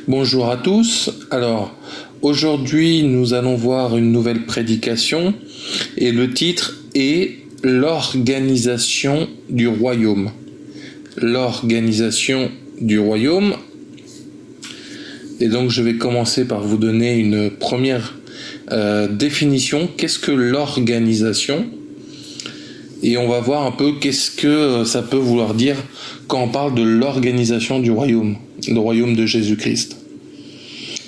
Bonjour à tous. Alors, aujourd'hui, nous allons voir une nouvelle prédication et le titre est l'organisation du royaume. L'organisation du royaume. Et donc, je vais commencer par vous donner une première définition. Qu'est-ce que l'organisation ? Et on va voir un peu qu'est-ce que ça peut vouloir dire quand on parle de l'organisation du royaume de Jésus-Christ.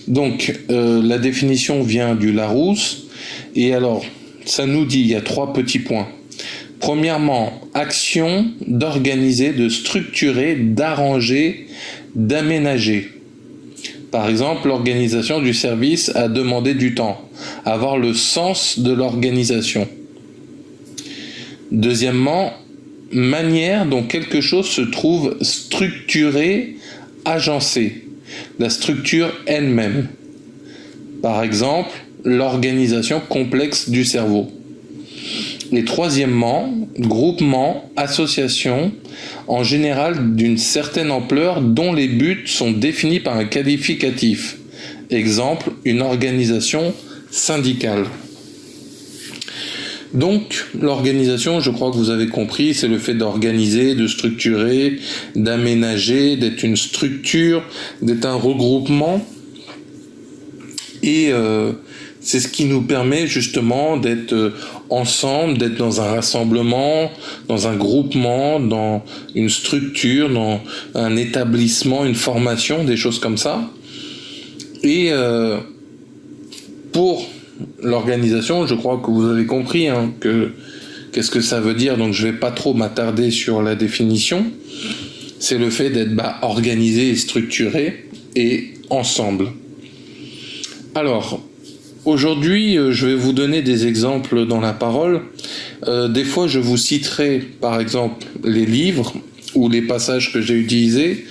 Donc, la définition vient du Larousse, et alors, ça nous dit, il y a 3 petits points. Premièrement, action d'organiser, de structurer, d'arranger, d'aménager. Par exemple, l'organisation du service a demandé du temps, avoir le sens de l'organisation. Deuxièmement, manière dont quelque chose se trouve structuré, agencé, la structure elle-même. Par exemple, l'organisation complexe du cerveau. Et troisièmement, groupement, association, en général d'une certaine ampleur dont les buts sont définis par un qualificatif. Exemple, une organisation syndicale. Donc, l'organisation, je crois que vous avez compris, c'est le fait d'organiser, de structurer, d'aménager, d'être une structure, d'être un regroupement. Et c'est ce qui nous permet justement d'être ensemble, d'être dans un rassemblement, dans un groupement, dans une structure, dans un établissement, une formation, des choses comme ça. Et pour l'organisation, je crois que vous avez compris qu'est-ce que ça veut dire, donc je ne vais pas trop m'attarder sur la définition. C'est le fait d'être organisé et structuré et ensemble. Alors, aujourd'hui, je vais vous donner des exemples dans la parole. Des fois, je vous citerai, par exemple, les livres ou les passages que j'ai utilisés.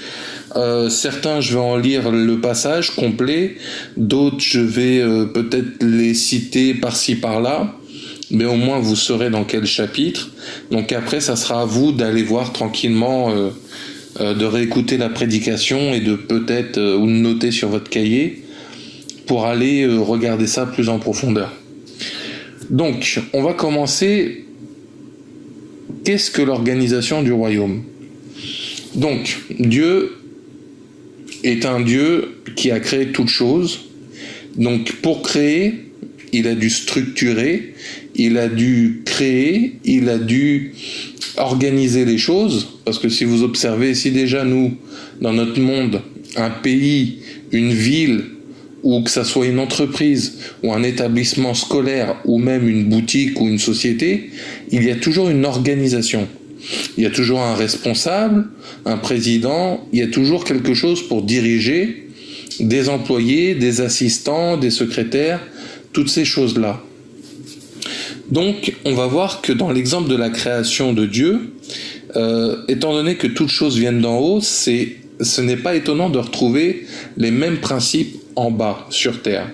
Certains, je vais en lire le passage complet. D'autres, je vais peut-être les citer par-ci, par-là. Mais au moins, vous saurez dans quel chapitre. Donc après, ça sera à vous d'aller voir tranquillement, de réécouter la prédication et de peut-être ou de noter sur votre cahier pour aller regarder ça plus en profondeur. Donc, on va commencer. Qu'est-ce que l'organisation du royaume ? Donc, Dieu est un Dieu qui a créé toutes choses. Donc, pour créer, il a dû structurer, il a dû créer, il a dû organiser les choses. Parce que si vous observez, si déjà nous, dans notre monde, un pays, une ville, ou que ça soit une entreprise, ou un établissement scolaire, ou même une boutique ou une société, il y a toujours une organisation. Il y a toujours un responsable, un président, il y a toujours quelque chose pour diriger, des employés, des assistants, des secrétaires, toutes ces choses-là. Donc, on va voir que dans l'exemple de la création de Dieu, étant donné que toutes choses viennent d'en haut, ce n'est pas étonnant de retrouver les mêmes principes en bas, sur terre.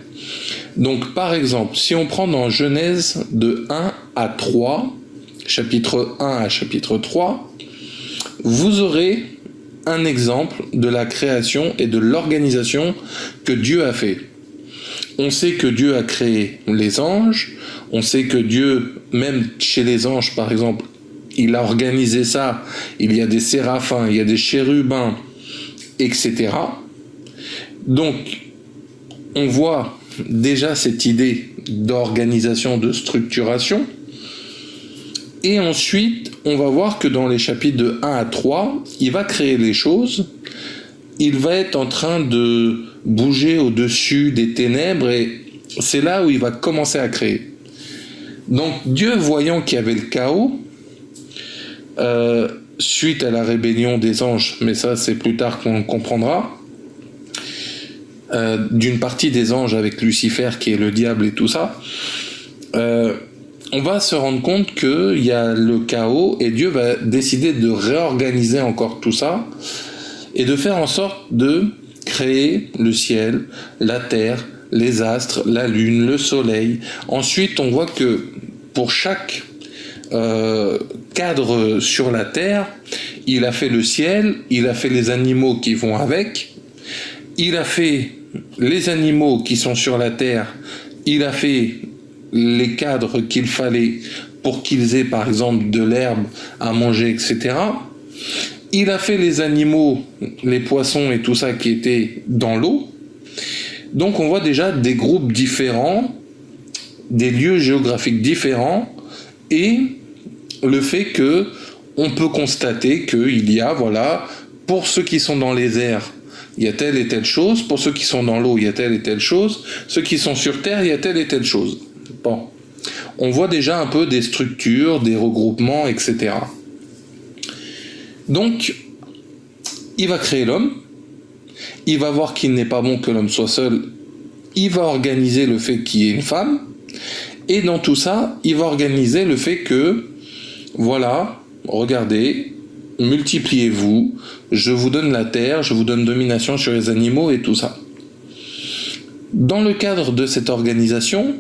Donc, par exemple, si on prend dans Genèse de 1 à 3, chapitre 1 à chapitre 3, vous aurez un exemple de la création et de l'organisation que Dieu a fait. On sait que Dieu a créé les anges, on sait que Dieu, même chez les anges par exemple, il a organisé ça, il y a des séraphins, il y a des chérubins, etc. Donc, on voit déjà cette idée d'organisation, de structuration. Et ensuite, on va voir que dans les chapitres de 1 à 3, il va créer les choses, il va être en train de bouger au-dessus des ténèbres, et c'est là où il va commencer à créer. Donc Dieu, voyant qu'il y avait le chaos, suite à la rébellion des anges, mais ça c'est plus tard qu'on le comprendra, d'une partie des anges avec Lucifer qui est le diable et tout ça, on va se rendre compte qu'il y a le chaos et Dieu va décider de réorganiser encore tout ça et de faire en sorte de créer le ciel, la terre, les astres, la lune, le soleil. Ensuite, on voit que pour chaque cadre sur la terre, il a fait le ciel, il a fait les animaux qui vont avec, il a fait les animaux qui sont sur la terre, il a fait les cadres qu'il fallait pour qu'ils aient par exemple de l'herbe à manger, etc. Il a fait les animaux, les poissons et tout ça qui étaient dans l'eau. Donc on voit déjà des groupes différents, des lieux géographiques différents, et le fait que on peut constater qu'il y a, voilà, pour ceux qui sont dans les airs, il y a telle et telle chose, pour ceux qui sont dans l'eau, il y a telle et telle chose, ceux qui sont sur terre, il y a telle et telle chose. Bon, on voit déjà un peu des structures, des regroupements, etc. Donc, il va créer l'homme, il va voir qu'il n'est pas bon que l'homme soit seul, il va organiser le fait qu'il y ait une femme, et dans tout ça, il va organiser le fait que, voilà, regardez, multipliez-vous, je vous donne la terre, je vous donne domination sur les animaux et tout ça. Dans le cadre de cette organisation,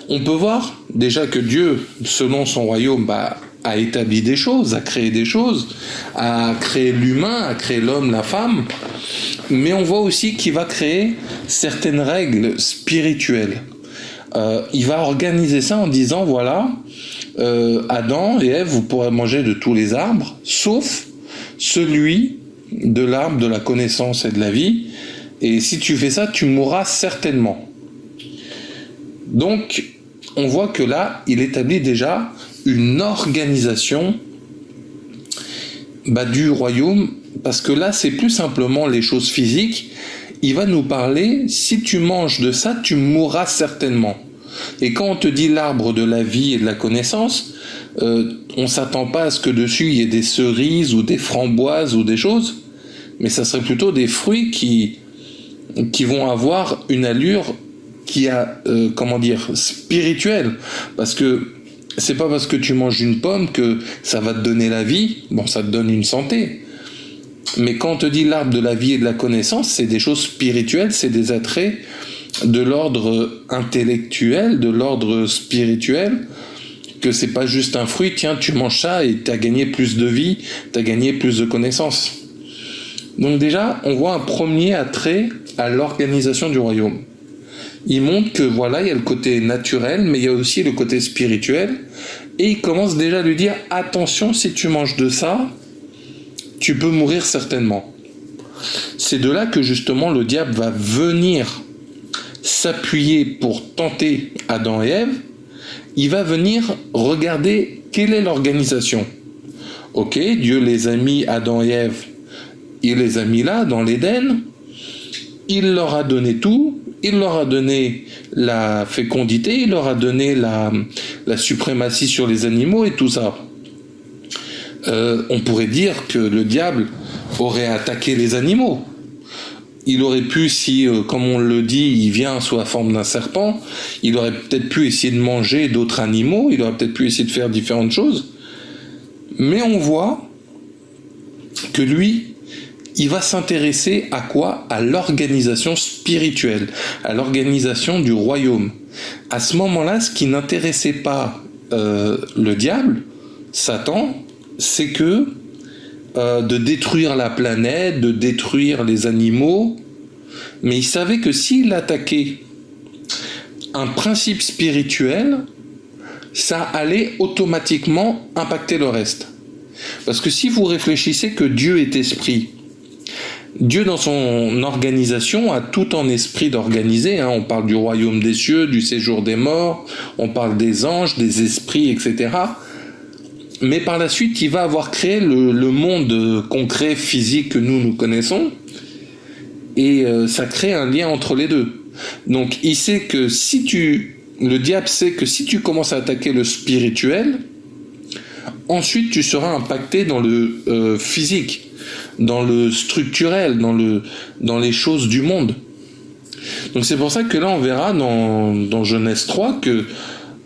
on peut voir déjà que Dieu, selon son royaume, a établi des choses, a créé des choses, a créé l'humain, a créé l'homme, la femme, mais on voit aussi qu'il va créer certaines règles spirituelles. Il va organiser ça en disant, voilà, Adam et Ève, vous pourrez manger de tous les arbres, sauf celui de l'arbre de la connaissance et de la vie, et si tu fais ça, tu mourras certainement. Donc, on voit que là, il établit déjà une organisation du royaume, parce que là, c'est plus simplement les choses physiques. Il va nous parler, si tu manges de ça, tu mourras certainement. Et quand on te dit l'arbre de la vie et de la connaissance, on ne s'attend pas à ce que dessus il y ait des cerises ou des framboises ou des choses, mais ça serait plutôt des fruits qui vont avoir une allure qui a, spirituelle. Parce que c'est pas parce que tu manges une pomme que ça va te donner la vie. Bon, ça te donne une santé. Mais quand on te dit l'arbre de la vie et de la connaissance, c'est des choses spirituelles, c'est des attraits de l'ordre intellectuel, de l'ordre spirituel, que c'est pas juste un fruit, tiens, tu manges ça et t'as gagné plus de vie, t'as gagné plus de connaissances. Donc déjà, on voit un premier attrait à l'organisation du royaume. Il montre que voilà, il y a le côté naturel, mais il y a aussi le côté spirituel, et il commence déjà à lui dire, attention, si tu manges de ça, tu peux mourir certainement. C'est de là que justement le diable va venir s'appuyer pour tenter Adam et Ève. Il va venir regarder quelle est l'organisation. Ok, Dieu les a mis, Adam et Ève, il les a mis là, dans l'Éden, il leur a donné tout, il leur a donné la fécondité, il leur a donné la suprématie sur les animaux et tout ça. On pourrait dire que le diable aurait attaqué les animaux. Il aurait pu, si, comme on le dit, il vient sous la forme d'un serpent, il aurait peut-être pu essayer de manger d'autres animaux, il aurait peut-être pu essayer de faire différentes choses. Mais on voit que lui, il va s'intéresser à quoi? À l'organisation spirituelle, à l'organisation du royaume. À ce moment-là, ce qui n'intéressait pas le diable, Satan, c'est que de détruire la planète, de détruire les animaux, mais il savait que s'il attaquait un principe spirituel, ça allait automatiquement impacter le reste. Parce que si vous réfléchissez que Dieu est esprit, Dieu dans son organisation a tout en esprit d'organiser, on parle du royaume des cieux, du séjour des morts, on parle des anges, des esprits, etc. Mais par la suite, il va avoir créé le monde concret, physique que nous connaissons, et ça crée un lien entre les deux. Donc il sait que le diable sait que si tu commences à attaquer le spirituel, ensuite tu seras impacté dans le physique, dans le structurel, dans les choses du monde. Donc c'est pour ça que là on verra dans Genèse 3 que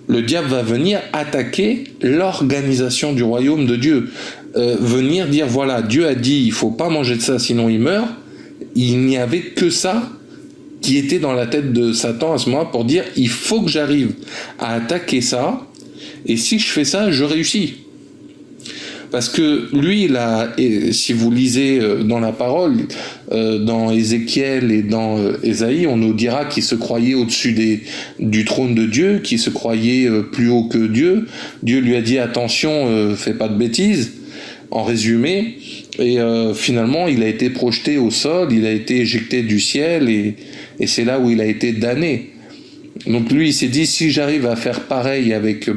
le diable va venir attaquer l'organisation du royaume de Dieu. Venir dire, voilà, Dieu a dit, il ne faut pas manger de ça, sinon il meurt. Il n'y avait que ça qui était dans la tête de Satan à ce moment-là pour dire, il faut que j'arrive à attaquer ça, et si je fais ça, je réussis. Parce que lui, et si vous lisez dans la parole, dans Ézéchiel et dans Ésaïe, on nous dira qu'il se croyait au-dessus du trône de Dieu, qu'il se croyait plus haut que Dieu. Dieu lui a dit attention, fais pas de bêtises, en résumé. Et finalement, il a été projeté au sol, il a été éjecté du ciel, et c'est là où il a été damné. Donc lui, il s'est dit, si j'arrive à faire pareil avec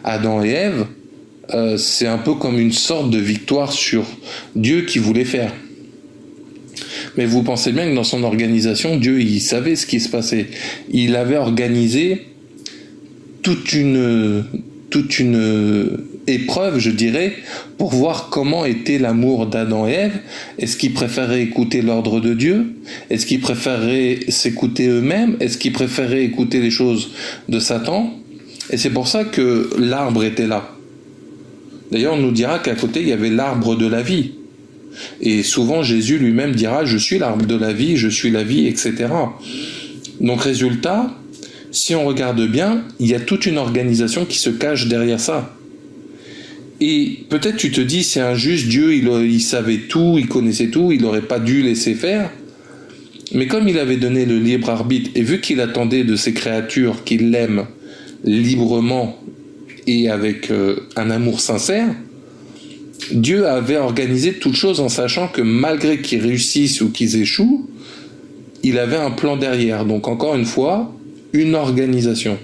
Adam et Ève, c'est un peu comme une sorte de victoire sur Dieu qui voulait faire. Mais vous pensez bien que dans son organisation, Dieu, il savait ce qui se passait. Il avait organisé toute une épreuve, je dirais, pour voir comment était l'amour d'Adam et Ève. Est-ce qu'ils préféraient écouter l'ordre de Dieu? Est-ce qu'ils préféraient s'écouter eux-mêmes? Est-ce qu'ils préféraient écouter les choses de Satan? Et c'est pour ça que l'arbre était là. D'ailleurs, on nous dira qu'à côté, il y avait l'arbre de la vie. Et souvent, Jésus lui-même dira « Je suis l'arbre de la vie, je suis la vie, etc. » Donc, résultat, si on regarde bien, il y a toute une organisation qui se cache derrière ça. Et peut-être tu te dis, c'est injuste, Dieu, il savait tout, il connaissait tout, il n'aurait pas dû laisser faire. Mais comme il avait donné le libre arbitre, et vu qu'il attendait de ses créatures qu'il l'aime librement et avec un amour sincère, Dieu avait organisé toutes choses en sachant que malgré qu'ils réussissent ou qu'ils échouent, il avait un plan derrière. Donc encore une fois, une organisation.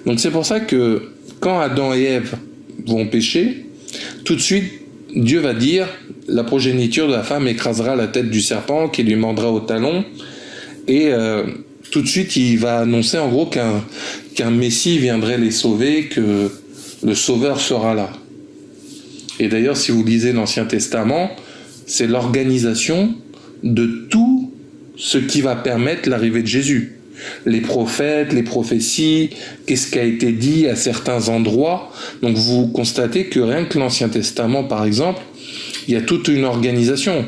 Donc c'est pour ça que quand Adam et Ève vont pécher, tout de suite, Dieu va dire la progéniture de la femme écrasera la tête du serpent qui lui mordra au talon, et tout de suite il va annoncer en gros qu'un Messie viendrait les sauver, que le Sauveur sera là. Et d'ailleurs, si vous lisez l'Ancien Testament, c'est l'organisation de tout ce qui va permettre l'arrivée de Jésus. Les prophètes, les prophéties, qu'est-ce qui a été dit à certains endroits. Donc vous constatez que rien que l'Ancien Testament, par exemple, il y a toute une organisation.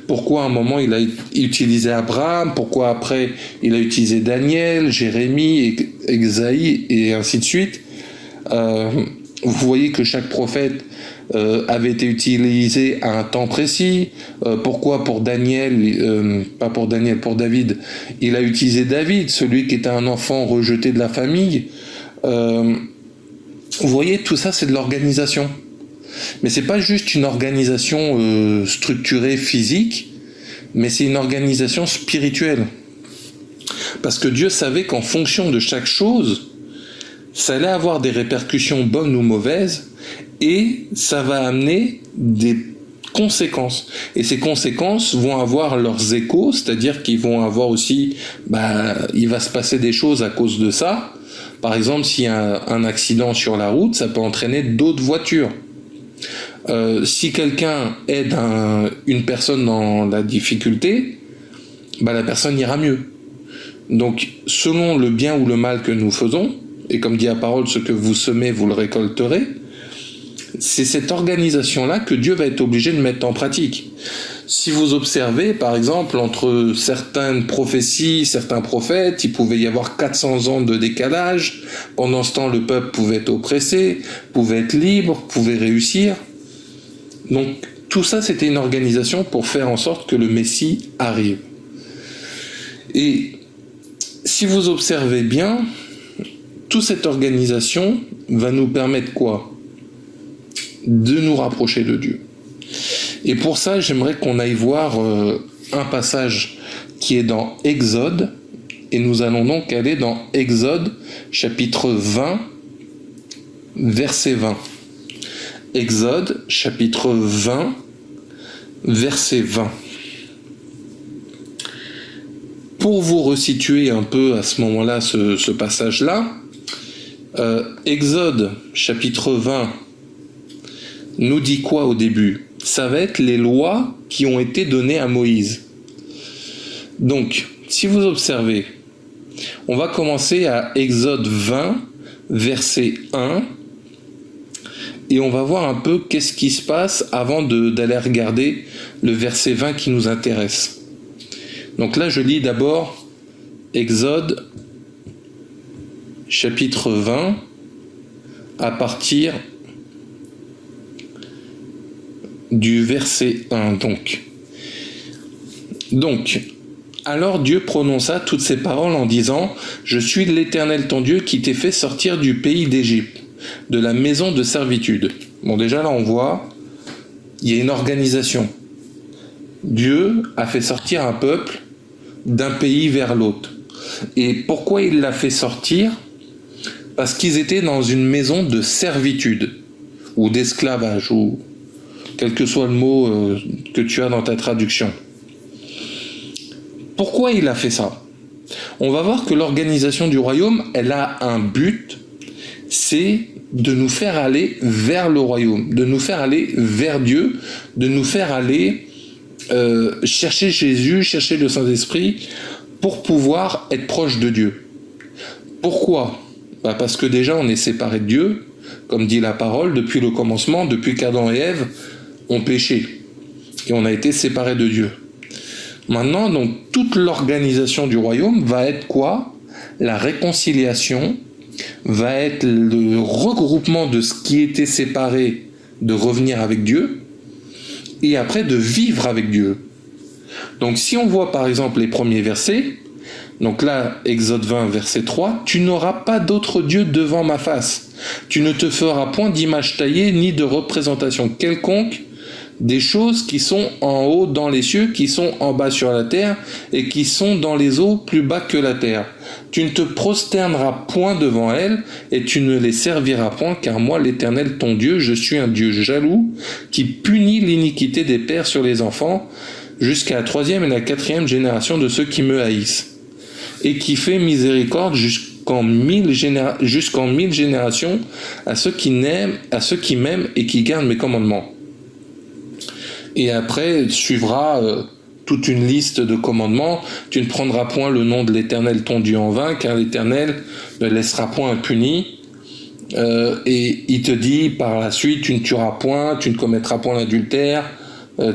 Pourquoi à un moment il a utilisé Abraham, pourquoi après il a utilisé Daniel, Jérémie, Ésaïe et ainsi de suite. Vous voyez que chaque prophète avait été utilisé à un temps précis. Pourquoi pour Daniel, pas pour Daniel, pour David, il a utilisé David, celui qui était un enfant rejeté de la famille. Vous voyez, tout ça c'est de l'organisation. Mais c'est pas juste une organisation structurée physique, mais c'est une organisation spirituelle. Parce que Dieu savait qu'en fonction de chaque chose, ça allait avoir des répercussions bonnes ou mauvaises, et ça va amener des conséquences. Et ces conséquences vont avoir leurs échos, c'est-à-dire qu'ils vont avoir aussi, il va se passer des choses à cause de ça. Par exemple, s'il y a un accident sur la route, ça peut entraîner d'autres voitures. Si quelqu'un aide une personne dans la difficulté, la personne ira mieux. Donc, selon le bien ou le mal que nous faisons, et comme dit la parole, ce que vous semez, vous le récolterez, c'est cette organisation-là que Dieu va être obligé de mettre en pratique. Si vous observez, par exemple, entre certaines prophéties, certains prophètes, il pouvait y avoir 400 ans de décalage. Pendant ce temps, le peuple pouvait être oppressé, pouvait être libre, pouvait réussir. Donc, tout ça, c'était une organisation pour faire en sorte que le Messie arrive. Et si vous observez bien, toute cette organisation va nous permettre quoi? De nous rapprocher de Dieu. Et pour ça, j'aimerais qu'on aille voir un passage qui est dans Exode, et nous allons donc aller dans Exode, chapitre 20, verset 20. Exode, chapitre 20, verset 20. Pour vous resituer un peu à ce moment-là, ce passage-là, Exode, chapitre 20, nous dit quoi au début? Ça va être les lois qui ont été données à Moïse. Donc, si vous observez, on va commencer à Exode 20, verset 1, et on va voir un peu qu'est-ce qui se passe avant d'aller regarder le verset 20 qui nous intéresse. Donc là, je lis d'abord Exode, chapitre 20, à partir du verset 1 donc. Alors Dieu prononça toutes ces paroles en disant « Je suis l'Éternel ton Dieu qui t'ai fait sortir du pays d'Égypte, de la maison de servitude. » Bon, déjà là on voit, il y a une organisation. Dieu a fait sortir un peuple d'un pays vers l'autre. Et pourquoi il l'a fait sortir ? Parce qu'ils étaient dans une maison de servitude, ou d'esclavage, ou quel que soit le mot que tu as dans ta traduction. Pourquoi il a fait ça ? On va voir que l'organisation du royaume, elle a un but, c'est de nous faire aller vers le royaume, de nous faire aller vers Dieu, de nous faire aller chercher Jésus, chercher le Saint-Esprit, pour pouvoir être proche de Dieu. Pourquoi ? Parce que déjà on est séparé de Dieu, comme dit la parole, depuis le commencement, depuis qu'Adam et Ève ont péché, et on a été séparés de Dieu. Maintenant, donc, toute l'organisation du royaume va être quoi ? La réconciliation, va être le regroupement de ce qui était séparé, de revenir avec Dieu, et après de vivre avec Dieu. Donc si on voit par exemple les premiers versets, donc là, Exode 20, verset 3, « Tu n'auras pas d'autre Dieu devant ma face. Tu ne te feras point d'image taillée, ni de représentation quelconque, des choses qui sont en haut dans les cieux, qui sont en bas sur la terre, et qui sont dans les eaux plus bas que la terre. Tu ne te prosterneras point devant elles, et tu ne les serviras point, car moi, l'Éternel, ton Dieu, je suis un Dieu jaloux, qui punit l'iniquité des pères sur les enfants, jusqu'à la 3e et la 4e génération de ceux qui me haïssent, et qui fait miséricorde jusqu'en 1000 générations à ceux qui m'aiment et qui gardent mes commandements. » Et après suivra toute une liste de commandements. Tu ne prendras point le nom de l'Éternel ton Dieu en vain, car l'Éternel ne laissera point impuni. Et il te dit par la suite, tu ne tueras point, tu ne commettras point l'adultère,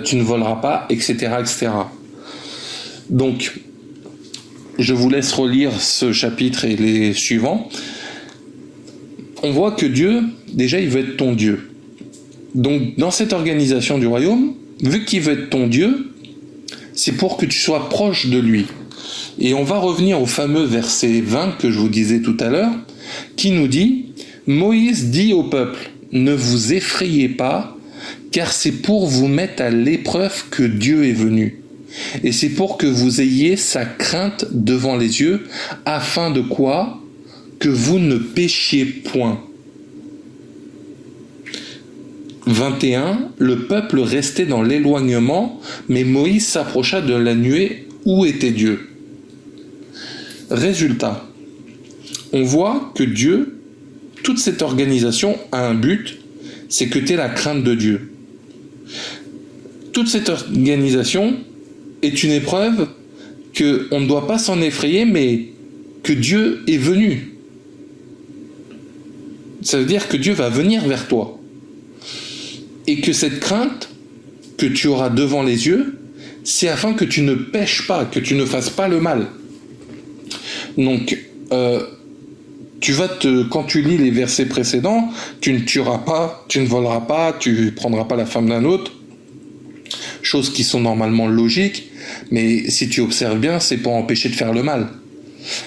tu ne voleras pas, etc., etc. Donc, je vous laisse relire ce chapitre et les suivants. On voit que Dieu, déjà, il veut être ton Dieu. Donc, dans cette organisation du royaume, vu qu'il veut être ton Dieu, c'est pour que tu sois proche de lui. Et on va revenir au fameux verset 20 que je vous disais tout à l'heure, qui nous dit « Moïse dit au peuple, ne vous effrayez pas, car c'est pour vous mettre à l'épreuve que Dieu est venu. Et c'est pour que vous ayez sa crainte devant les yeux, afin de quoi ? Que vous ne péchiez point. » 21, le peuple restait dans l'éloignement, mais Moïse s'approcha de la nuée où était Dieu. Résultat, on voit que Dieu, toute cette organisation a un but, c'est que tu aies la crainte de Dieu. Toute cette organisation est une épreuve qu'on ne doit pas s'en effrayer, mais que Dieu est venu. Ça veut dire que Dieu va venir vers toi. Et que cette crainte que tu auras devant les yeux, c'est afin que tu ne pèches pas, que tu ne fasses pas le mal. Donc, quand tu lis les versets précédents, tu ne tueras pas, tu ne voleras pas, tu ne prendras pas la femme d'un autre, choses qui sont normalement logiques, mais si tu observes bien, c'est pour empêcher de faire le mal.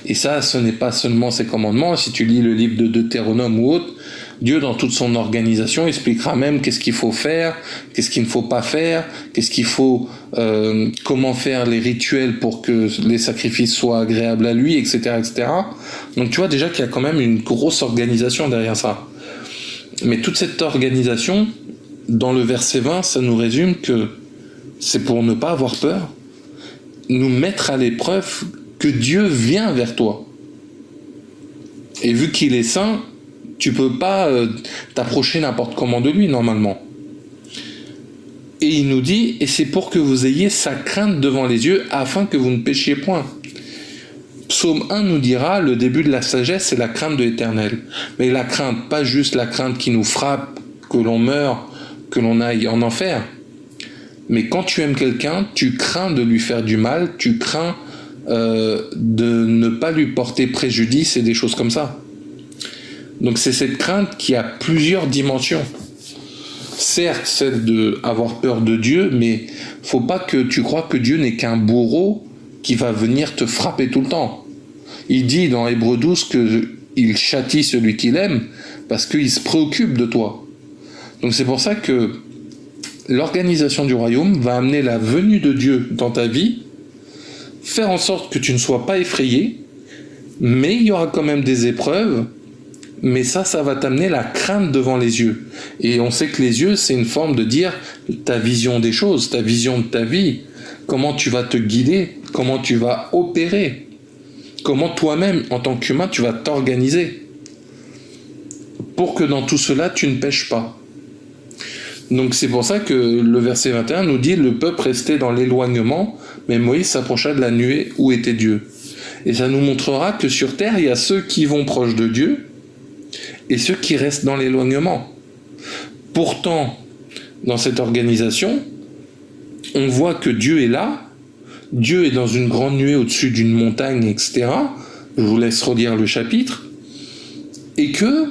Et ça, ce n'est pas seulement ces commandements. Si tu lis le livre de Deutéronome ou autre, Dieu, dans toute son organisation, expliquera même qu'est-ce qu'il faut faire, qu'est-ce qu'il ne faut pas faire, qu'est-ce qu'il faut, comment faire les rituels pour que les sacrifices soient agréables à lui, etc., etc. Donc tu vois déjà qu'il y a quand même une grosse organisation derrière ça. Mais toute cette organisation, dans le verset 20, ça nous résume que c'est pour ne pas avoir peur, nous mettre à l'épreuve que Dieu vient vers toi. Et vu qu'il est saint, tu peux pas t'approcher n'importe comment de lui, normalement. Et il nous dit, et c'est pour que vous ayez sa crainte devant les yeux, afin que vous ne péchiez point. Psaume 1 nous dira, le début de la sagesse, c'est la crainte de l'Éternel. Mais la crainte, pas juste la crainte qui nous frappe, que l'on meure, que l'on aille en enfer. Mais quand tu aimes quelqu'un, tu crains de lui faire du mal, tu crains de ne pas lui porter préjudice et des choses comme ça. Donc c'est cette crainte qui a plusieurs dimensions. certes, celle d'avoir peur de Dieu, mais faut pas que tu crois que Dieu n'est qu'un bourreau qui va venir te frapper tout le temps. Il dit dans Hébreux 12 qu'il châtie celui qu'il aime parce qu'il se préoccupe de toi. Donc c'est pour ça que l'organisation du royaume va amener la venue de Dieu dans ta vie, faire en sorte que tu ne sois pas effrayé, mais il y aura quand même des épreuves, mais ça va t'amener la crainte devant les yeux. Et on sait que les yeux, c'est une forme de dire ta vision des choses, ta vision de ta vie, comment tu vas te guider, comment tu vas opérer, comment toi-même, en tant qu'humain, tu vas t'organiser, pour que dans tout cela, tu ne pêches pas. Donc c'est pour ça que le verset 21 nous dit « Le peuple restait dans l'éloignement, mais Moïse s'approcha de la nuée où était Dieu. » Et ça nous montrera que sur terre, il y a ceux qui vont proche de Dieu et ceux qui restent dans l'éloignement. Pourtant, dans cette organisation, on voit que Dieu est là, Dieu est dans une grande nuée au-dessus d'une montagne, etc. Je vous laisse relire le chapitre. Et que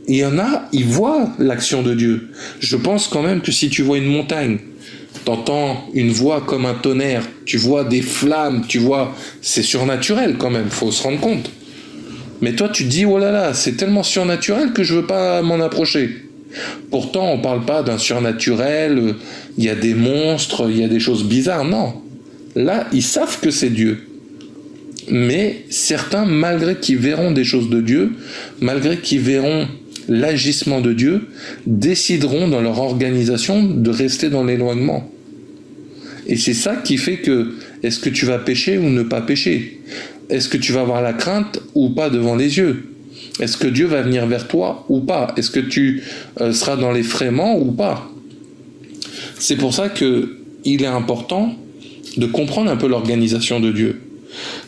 il y en a, ils voient l'action de Dieu. Je pense quand même que si tu vois une montagne, t'entends une voix comme un tonnerre, tu vois des flammes, tu vois, c'est surnaturel quand même, faut se rendre compte. Mais toi tu te dis, oh là là, c'est tellement surnaturel que je veux pas m'en approcher. Pourtant on parle pas d'un surnaturel, il y a des monstres, il y a des choses bizarres, non. Là, ils savent que c'est Dieu. Mais certains, malgré qu'ils verront des choses de Dieu, malgré qu'ils verront l'agissement de Dieu, décideront dans leur organisation de rester dans l'éloignement. Et c'est ça qui fait que, est-ce que tu vas pécher ou ne pas pécher? Est-ce que tu vas avoir la crainte ou pas devant les yeux? Est-ce que Dieu va venir vers toi ou pas? Est-ce que tu seras dans l'effraiement ou pas? C'est pour ça que il est important de comprendre un peu l'organisation de Dieu.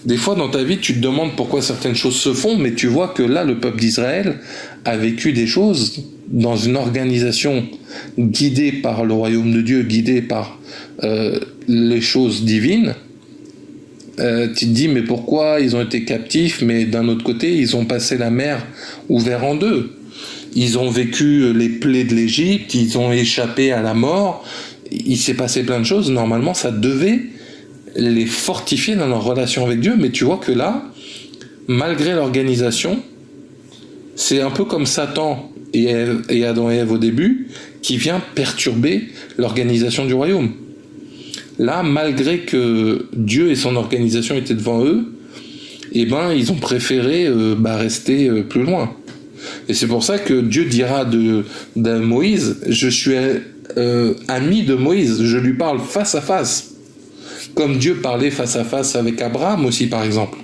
Des fois dans ta vie tu te demandes pourquoi certaines choses se font, mais tu vois que là le peuple d'Israël a vécu des choses dans une organisation guidée par le royaume de Dieu, guidée par les choses divines. Tu te dis mais pourquoi ils ont été captifs, mais d'un autre côté ils ont passé la mer ouverte en deux. Ils ont vécu les plaies de l'Égypte, ils ont échappé à la mort, il s'est passé plein de choses. Normalement ça devait les fortifier dans leur relation avec Dieu, mais tu vois que là, malgré l'organisation, c'est un peu comme Satan et Adam et Ève au début, qui vient perturber l'organisation du royaume. Là, malgré que Dieu et son organisation étaient devant eux, eh ben, ils ont préféré rester plus loin. Et c'est pour ça que Dieu dira de Moïse, je suis ami de Moïse, je lui parle face à face. Comme Dieu parlait face à face avec Abraham aussi, par exemple.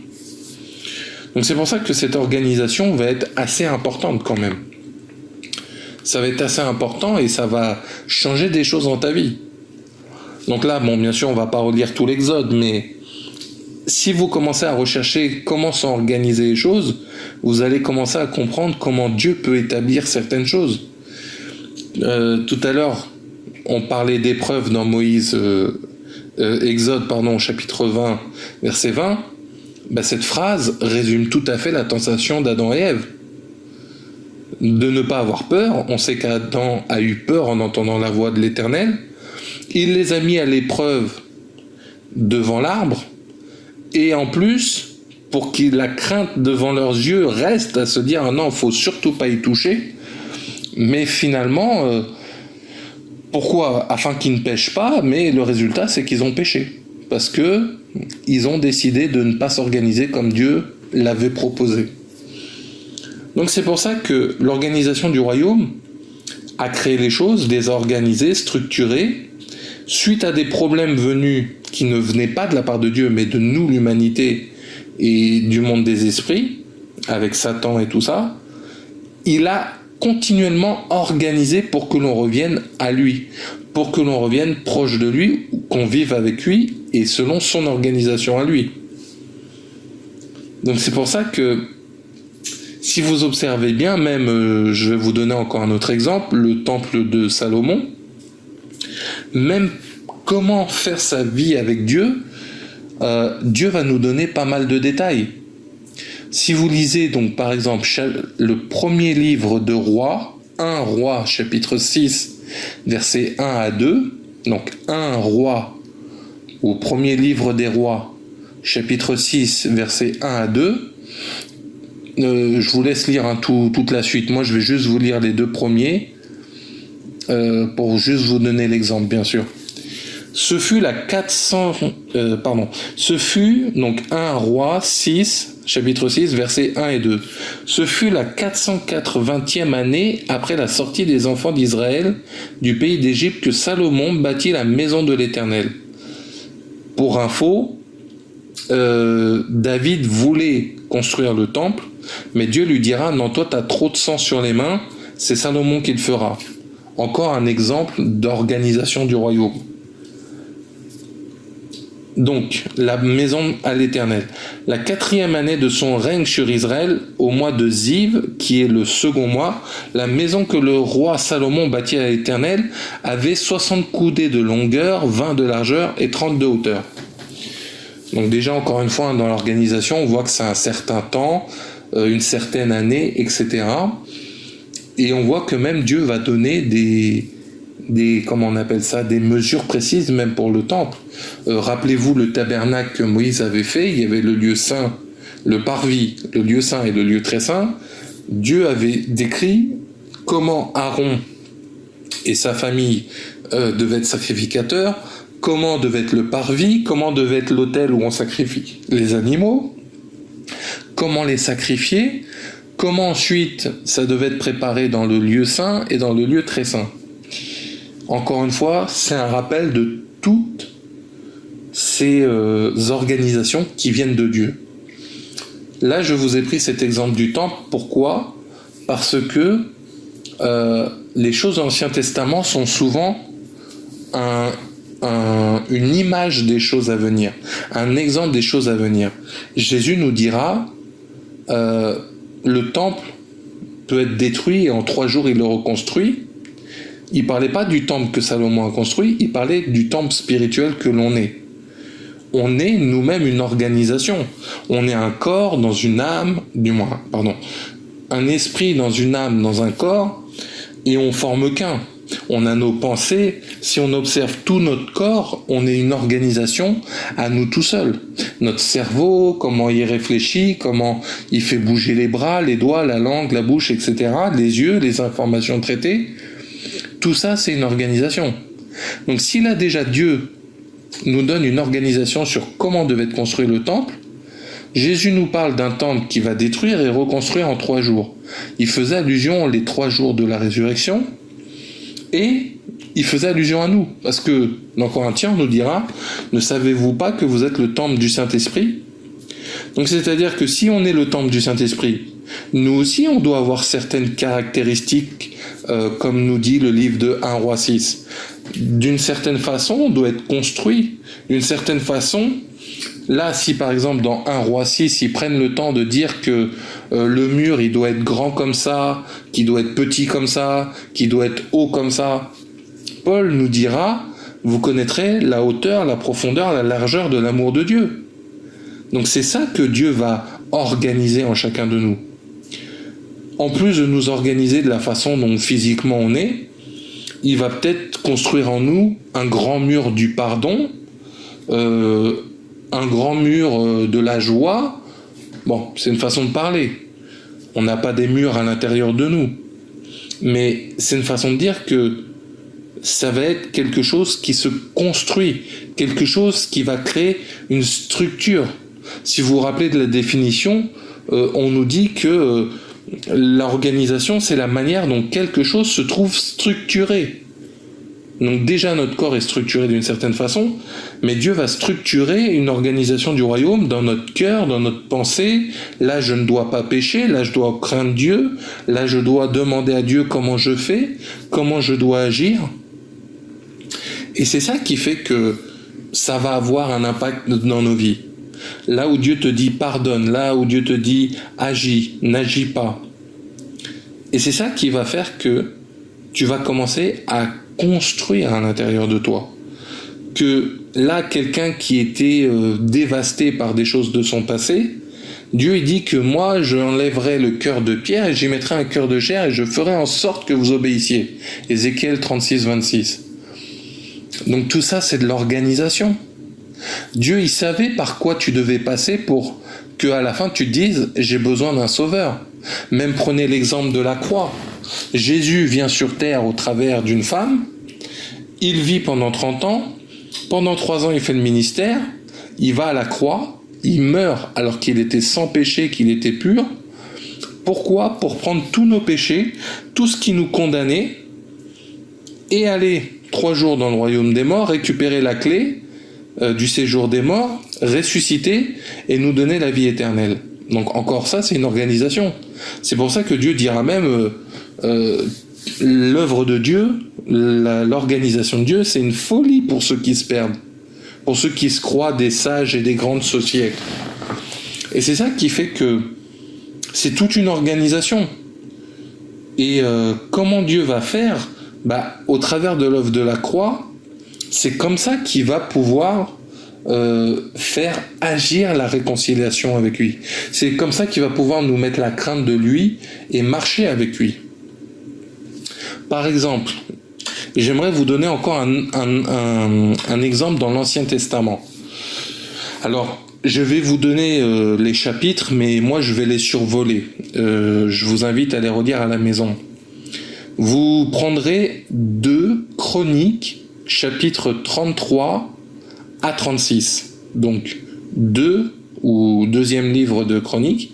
Donc c'est pour ça que cette organisation va être assez importante quand même. Ça va être assez important et ça va changer des choses dans ta vie. Donc là, bon, bien sûr, on va pas relire tout l'Exode, mais si vous commencez à rechercher comment sont organisées les choses, vous allez commencer à comprendre comment Dieu peut établir certaines choses. Tout à l'heure, on parlait d'épreuves dans Moïse... Exode, chapitre 20, verset 20, cette phrase résume tout à fait la tentation d'Adam et Ève. De ne pas avoir peur, on sait qu'Adam a eu peur en entendant la voix de l'Éternel, il les a mis à l'épreuve devant l'arbre, et en plus, pour que la crainte devant leurs yeux reste à se dire « non, il ne faut surtout pas y toucher », mais finalement... pourquoi? Afin qu'ils ne pêchent pas, mais le résultat c'est qu'ils ont péché. Parce que ils ont décidé de ne pas s'organiser comme Dieu l'avait proposé. Donc c'est pour ça que l'organisation du royaume a créé les choses, les a organisées, structurées, suite à des problèmes venus qui ne venaient pas de la part de Dieu, mais de nous, l'humanité, et du monde des esprits, avec Satan et tout ça. Il a continuellement organisé pour que l'on revienne à lui, pour que l'on revienne proche de lui, qu'on vive avec lui et selon son organisation à lui. Donc c'est pour ça que si vous observez bien, même je vais vous donner encore un autre exemple, le temple de Salomon, même comment faire sa vie avec Dieu, Dieu va nous donner pas mal de détails. Si vous lisez donc par exemple le premier livre de Rois, 1 Roi, chapitre 6, versets 1 à 2, donc 1 Roi, au premier livre des rois, chapitre 6, versets 1 à 2, je vous laisse lire toute la suite. Moi, je vais juste vous lire les 2 premiers, pour juste vous donner l'exemple, bien sûr. Ce fut donc 1 Roi 6, chapitre 6, versets 1 et 2. Ce fut la 480e année après la sortie des enfants d'Israël du pays d'Égypte que Salomon bâtit la maison de l'Éternel. Pour info, David voulait construire le temple, mais Dieu lui dira « Non, toi, tu as trop de sang sur les mains, c'est Salomon qui le fera. » Encore un exemple d'organisation du royaume. Donc, la maison à l'Éternel. La 4e année de son règne sur Israël, au mois de Ziv, qui est le second mois, la maison que le roi Salomon bâtit à l'Éternel avait 60 coudées de longueur, 20 de largeur et 30 de hauteur. Donc déjà, encore une fois, dans l'organisation, on voit que c'est un certain temps, une certaine année, etc. Et on voit que même Dieu va donner comment on appelle ça, des mesures précises même pour le temple. Rappelez-vous le tabernacle que Moïse avait fait, il y avait le lieu saint, le parvis, le lieu saint et le lieu très saint. Dieu avait décrit comment Aaron et sa famille devaient être sacrificateurs, comment devait être le parvis, comment devait être l'autel où on sacrifie les animaux, comment les sacrifier, comment ensuite ça devait être préparé dans le lieu saint et dans le lieu très saint. Encore une fois, c'est un rappel de toutes ces organisations qui viennent de Dieu. Là, je vous ai pris cet exemple du temple. Pourquoi ? Parce que les choses de l'Ancien Testament sont souvent une image des choses à venir, un exemple des choses à venir. Jésus nous dira, le temple peut être détruit et en 3 jours il le reconstruit. Il ne parlait pas du temple que Salomon a construit, il parlait du temple spirituel que l'on est. On est nous-mêmes une organisation. On est un corps dans une âme, un esprit dans une âme, dans un corps, et on forme qu'un. On a nos pensées. Si on observe tout notre corps, on est une organisation à nous tout seuls. Notre cerveau, comment il réfléchit, comment il fait bouger les bras, les doigts, la langue, la bouche, etc., les yeux, les informations traitées, tout ça, c'est une organisation. Donc si là déjà Dieu nous donne une organisation sur comment devait être construit le temple, Jésus nous parle d'un temple qui va détruire et reconstruire en 3 jours. Il faisait allusion les 3 jours de la résurrection et il faisait allusion à nous. Parce que dans Corinthiens, on nous dira « Ne savez-vous pas que vous êtes le temple du Saint-Esprit ?» Donc c'est-à-dire que si on est le temple du Saint-Esprit, nous aussi on doit avoir certaines caractéristiques, comme nous dit le livre de 1 Roi 6. D'une certaine façon, on doit être construit. D'une certaine façon, là, si par exemple dans 1 Roi 6, ils prennent le temps de dire que le mur, il doit être grand comme ça, qu'il doit être petit comme ça, qu'il doit être haut comme ça, Paul nous dira, vous connaîtrez la hauteur, la profondeur, la largeur de l'amour de Dieu. Donc c'est ça que Dieu va organiser en chacun de nous. En plus de nous organiser de la façon dont physiquement on est, il va peut-être construire en nous un grand mur du pardon, un grand mur de la joie. Bon, c'est une façon de parler. On n'a pas des murs à l'intérieur de nous. Mais c'est une façon de dire que ça va être quelque chose qui se construit, quelque chose qui va créer une structure. Si vous vous rappelez de la définition, on nous dit que l'organisation, c'est la manière dont quelque chose se trouve structuré. Donc déjà, notre corps est structuré d'une certaine façon, mais Dieu va structurer une organisation du royaume dans notre cœur, dans notre pensée. Là, je ne dois pas pécher, là, je dois craindre Dieu, là, je dois demander à Dieu comment je fais, comment je dois agir. Et c'est ça qui fait que ça va avoir un impact dans nos vies. Là où Dieu te dit pardonne, là où Dieu te dit agis, n'agis pas. Et c'est ça qui va faire que tu vas commencer à construire à l'intérieur de toi. Que là, quelqu'un qui était dévasté par des choses de son passé, Dieu il dit que moi j'enlèverai le cœur de pierre et j'y mettrai un cœur de chair et je ferai en sorte que vous obéissiez. Ézéchiel 36, 26. Donc tout ça c'est de l'organisation. Dieu il savait par quoi tu devais passer pour que à la fin tu te dises j'ai besoin d'un sauveur. Même prenez l'exemple de la croix. Jésus vient sur terre au travers d'une femme, il vit pendant 30 ans, pendant 3 ans il fait le ministère, il va à la croix, il meurt alors qu'il était sans péché, qu'il était pur. Pourquoi ? Pour prendre tous nos péchés, tout ce qui nous condamnait, et aller 3 jours dans le royaume des morts, récupérer la clé du séjour des morts, ressusciter et nous donner la vie éternelle. Donc encore ça, c'est une organisation. C'est pour ça que Dieu dira même l'œuvre de Dieu, l'organisation de Dieu, c'est une folie pour ceux qui se perdent, pour ceux qui se croient des sages et des grands de ce siècle. Et c'est ça qui fait que c'est toute une organisation. Et comment Dieu va faire ? Au travers de l'œuvre de la croix, c'est comme ça qu'il va pouvoir faire agir la réconciliation avec lui. C'est comme ça qu'il va pouvoir nous mettre la crainte de lui et marcher avec lui. Par exemple, j'aimerais vous donner encore un exemple dans l'Ancien Testament. Alors, je vais vous donner les chapitres, mais moi je vais les survoler. Je vous invite à les relire à la maison. Vous prendrez 2 Chroniques, chapitre 33 à 36. Donc 2 ou deuxième livre de Chroniques,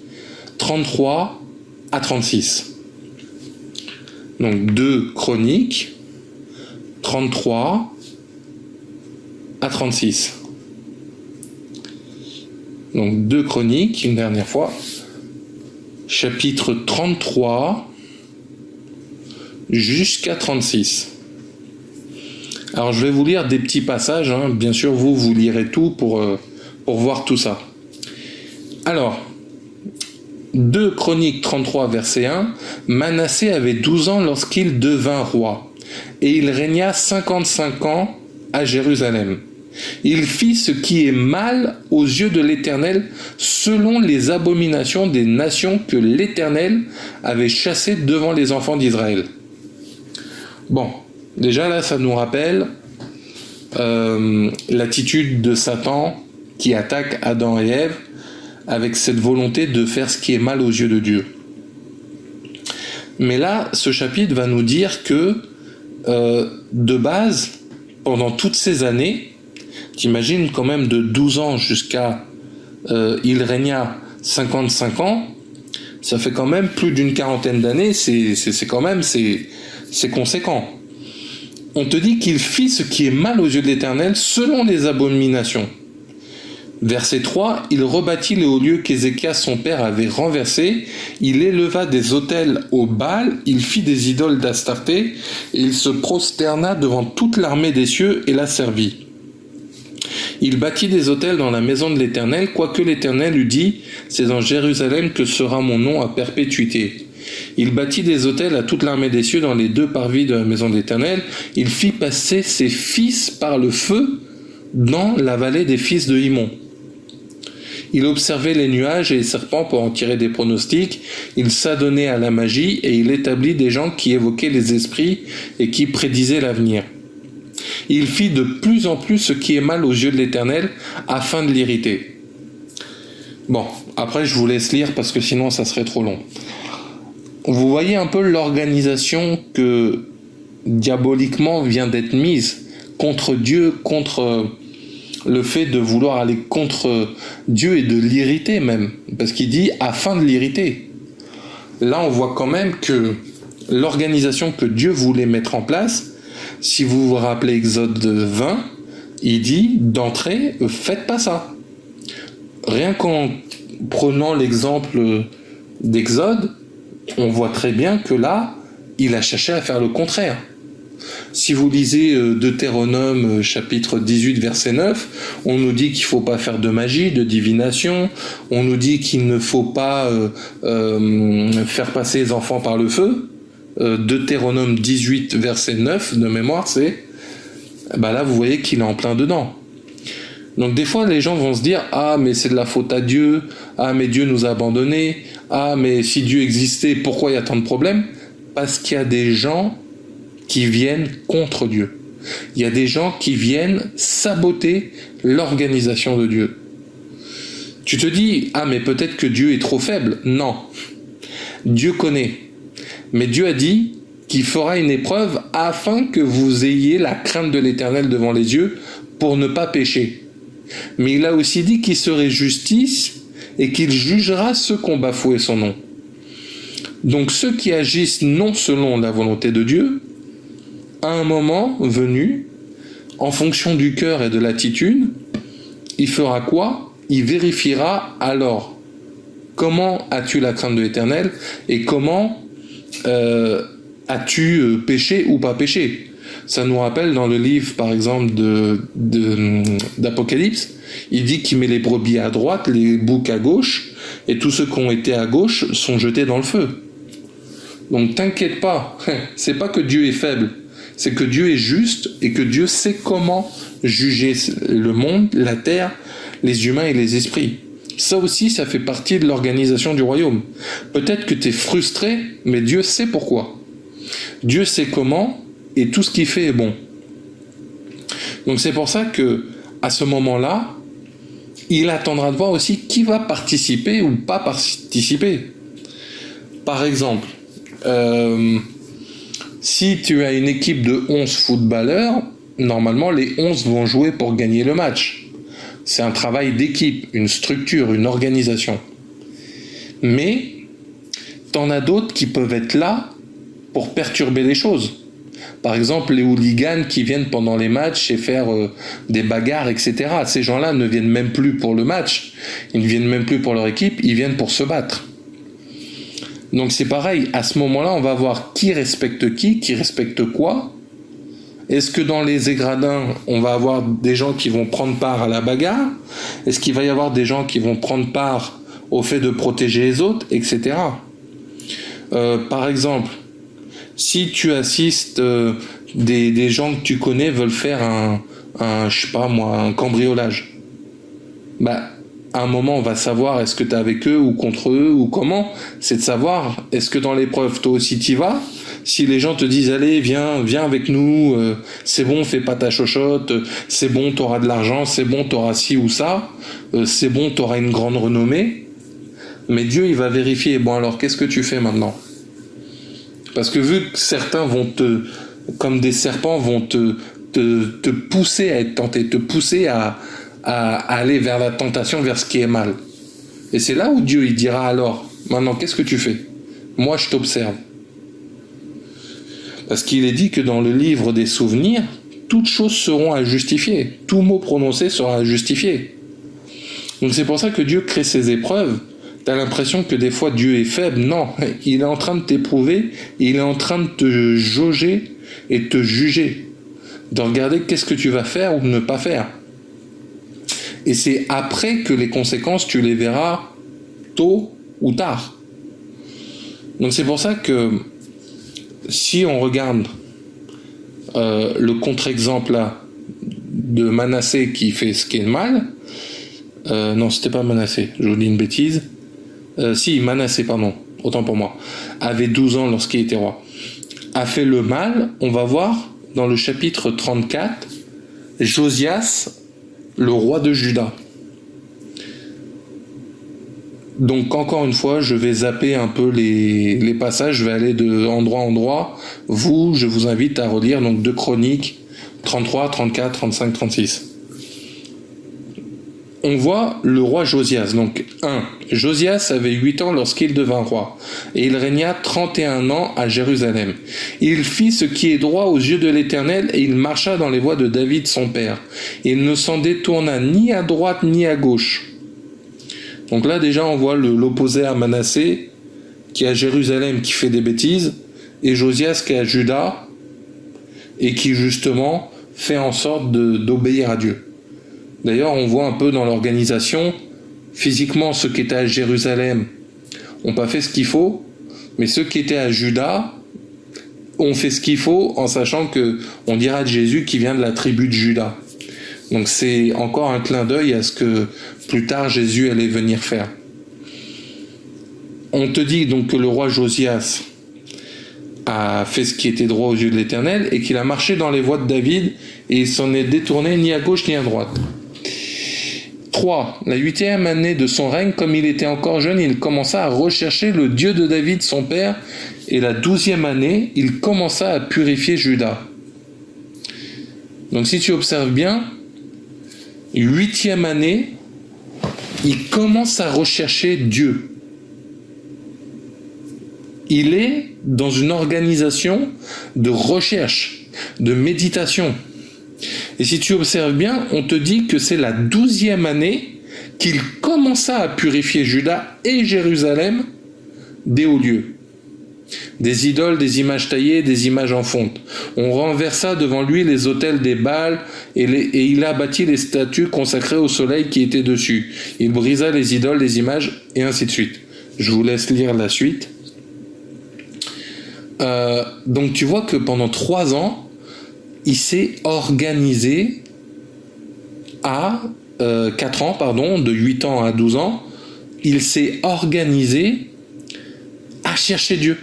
33 à 36. Donc 2 Chroniques, 33 à 36. Donc 2 Chroniques, une dernière fois, chapitre 33 jusqu'à 36. Alors je vais vous lire des petits passages, hein. Bien sûr vous lirez tout pour voir tout ça. Alors, 2 Chroniques 33 verset 1, Manassé avait 12 ans lorsqu'il devint roi, et il régna 55 ans à Jérusalem. Il fit ce qui est mal aux yeux de l'Éternel, selon les abominations des nations que l'Éternel avait chassées devant les enfants d'Israël. Bon, déjà là, ça nous rappelle l'attitude de Satan qui attaque Adam et Ève avec cette volonté de faire ce qui est mal aux yeux de Dieu. Mais là, ce chapitre va nous dire que de base, pendant toutes ces années, t'imagines quand même de 12 ans jusqu'à il régna 55 ans, ça fait quand même plus d'une quarantaine d'années, c'est conséquent. On te dit qu'il fit ce qui est mal aux yeux de l'Éternel selon les abominations. Verset 3, il rebâtit les hauts lieux qu'Ézéchias son père avait renversés, il éleva des autels au Baal, il fit des idoles d'Astarté, et il se prosterna devant toute l'armée des cieux et la servit. Il bâtit des autels dans la maison de l'Éternel, quoique l'Éternel eût dit, c'est dans Jérusalem que sera mon nom à perpétuité. Il bâtit des autels à toute l'armée des cieux dans les 2 parvis de la maison de l'Éternel. Il fit passer ses fils par le feu dans la vallée des fils de Himon. Il observait les nuages et les serpents pour en tirer des pronostics. Il s'adonnait à la magie et il établit des gens qui évoquaient les esprits et qui prédisaient l'avenir. Il fit de plus en plus ce qui est mal aux yeux de l'Éternel afin de l'irriter. Bon, après je vous laisse lire parce que sinon ça serait trop long. Vous voyez un peu l'organisation que diaboliquement vient d'être mise contre Dieu, contre le fait de vouloir aller contre Dieu et de l'irriter même, parce qu'il dit afin de l'irriter. Là on voit quand même que l'organisation que Dieu voulait mettre en place, si vous vous rappelez Exode 20, il dit d'entrée, faites pas ça. Rien qu'en prenant l'exemple d'Exode, on voit très bien que là, il a cherché à faire le contraire. Si vous lisez Deutéronome chapitre 18 verset 9, on nous dit qu'il ne faut pas faire de magie, de divination, on nous dit qu'il ne faut pas faire passer les enfants par le feu. Deutéronome 18 verset 9 de mémoire, c'est là vous voyez qu'il est en plein dedans. Donc des fois, les gens vont se dire « Ah, mais c'est de la faute à Dieu. Ah, mais Dieu nous a abandonnés. Ah, mais si Dieu existait, pourquoi il y a tant de problèmes ?» Parce qu'il y a des gens qui viennent contre Dieu. Il y a des gens qui viennent saboter l'organisation de Dieu. Tu te dis « Ah, mais peut-être que Dieu est trop faible. » Non. Dieu connaît. Mais Dieu a dit qu'il fera une épreuve afin que vous ayez la crainte de l'Éternel devant les yeux pour ne pas pécher. Mais il a aussi dit qu'il serait justice et qu'il jugera ceux qui ont bafoué son nom. Donc ceux qui agissent non selon la volonté de Dieu, à un moment venu, en fonction du cœur et de l'attitude, il fera quoi? Il vérifiera alors comment as-tu la crainte de l'Éternel et comment as-tu péché ou pas péché. Ça nous rappelle dans le livre, par exemple, d'Apocalypse, il dit qu'il met les brebis à droite, les boucs à gauche, et tous ceux qui ont été à gauche sont jetés dans le feu. Donc t'inquiète pas, c'est pas que Dieu est faible, c'est que Dieu est juste et que Dieu sait comment juger le monde, la terre, les humains et les esprits. Ça aussi, ça fait partie de l'organisation du royaume. Peut-être que tu es frustré, mais Dieu sait pourquoi. Dieu sait comment, et tout ce qu'il fait est bon. Donc c'est pour ça que, à ce moment-là, il attendra de voir aussi qui va participer ou pas participer. Par exemple, si tu as une équipe de 11 footballeurs, normalement les 11 vont jouer pour gagner le match. C'est un travail d'équipe, une structure, une organisation. Mais t'en as d'autres qui peuvent être là pour perturber les choses. Par exemple, les hooligans qui viennent pendant les matchs et faire des bagarres, etc. Ces gens-là ne viennent même plus pour le match, ils ne viennent même plus pour leur équipe, ils viennent pour se battre. Donc c'est pareil, à ce moment-là, on va voir qui respecte qui respecte quoi. Est-ce que dans les égradins, on va avoir des gens qui vont prendre part à la bagarre? Est-ce qu'il va y avoir des gens qui vont prendre part au fait de protéger les autres, etc. Par exemple, si tu assistes des gens que tu connais veulent faire je sais pas moi, un cambriolage, bah à un moment on va savoir est-ce que tu es avec eux ou contre eux ou comment. C'est de savoir est-ce que dans l'épreuve toi aussi t'y vas. Si les gens te disent allez viens avec nous, c'est bon, fais pas ta chochotte, c'est bon, t'auras de l'argent, c'est bon, t'auras ci ou ça, c'est bon, t'auras une grande renommée. Mais Dieu il va vérifier, bon alors qu'est-ce que tu fais maintenant? Parce que vu que certains vont comme des serpents, vont te pousser à être tenté, te pousser à aller vers la tentation, vers ce qui est mal. Et c'est là où Dieu il dira alors, maintenant qu'est-ce que tu fais? Moi je t'observe. Parce qu'il est dit que dans le livre des souvenirs, toutes choses seront à justifier. Tout mot prononcé sera à justifier. Donc c'est pour ça que Dieu crée ces épreuves. T'as l'impression que des fois Dieu est faible. Non, il est en train de t'éprouver, il est en train de te jauger et te juger. De regarder qu'est-ce que tu vas faire ou ne pas faire. Et c'est après que les conséquences, tu les verras tôt ou tard. Donc c'est pour ça que si on regarde le contre-exemple là de Manassé qui fait ce qui est mal, non c'était pas Manassé, je vous dis une bêtise, si Manassé pardon, autant pour moi, avait 12 ans lorsqu'il était roi, a fait le mal. On va voir dans le chapitre 34 Josias, le roi de Juda. Donc encore une fois, je vais zapper un peu les passages, je vais aller de endroit en endroit. Vous, je vous invite à relire donc 2 Chroniques 33, 34, 35, 36. On voit le roi Josias. Donc 1. Josias avait 8 ans lorsqu'il devint roi, et il régna 31 ans à Jérusalem. Il fit ce qui est droit aux yeux de l'Éternel, et il marcha dans les voies de David son père. Il ne s'en détourna ni à droite ni à gauche. Donc là déjà on voit l'opposé à Manassé, qui est à Jérusalem, qui fait des bêtises, et Josias qui est à Juda, et qui justement fait en sorte d'obéir à Dieu. D'ailleurs on voit un peu dans l'organisation, physiquement ceux qui étaient à Jérusalem n'ont pas fait ce qu'il faut, mais ceux qui étaient à Juda ont fait ce qu'il faut, en sachant que on dira de Jésus qui vient de la tribu de Juda. Donc c'est encore un clin d'œil à ce que plus tard Jésus allait venir faire. On te dit donc que le roi Josias a fait ce qui était droit aux yeux de l'Éternel et qu'il a marché dans les voies de David et il s'en est détourné ni à gauche ni à droite. 3. La 8e année de son règne, comme il était encore jeune, il commença à rechercher le Dieu de David son père, et la 12e année, il commença à purifier Juda. Donc si tu observes bien, 8e année, il commence à rechercher Dieu. Il est dans une organisation de recherche, de méditation. Et si tu observes bien, on te dit que c'est la 12e année qu'il commença à purifier Juda et Jérusalem des hauts lieux. Des idoles, des images taillées, des images en fonte. On renversa devant lui les autels des Baals et il a bâti les statues consacrées au soleil qui étaient dessus. Il brisa les idoles, les images, et ainsi de suite. Je vous laisse lire la suite. Donc tu vois que pendant 3 ans, il s'est organisé à 4 ans, pardon, de 8 ans à 12 ans, il s'est organisé à chercher Dieu.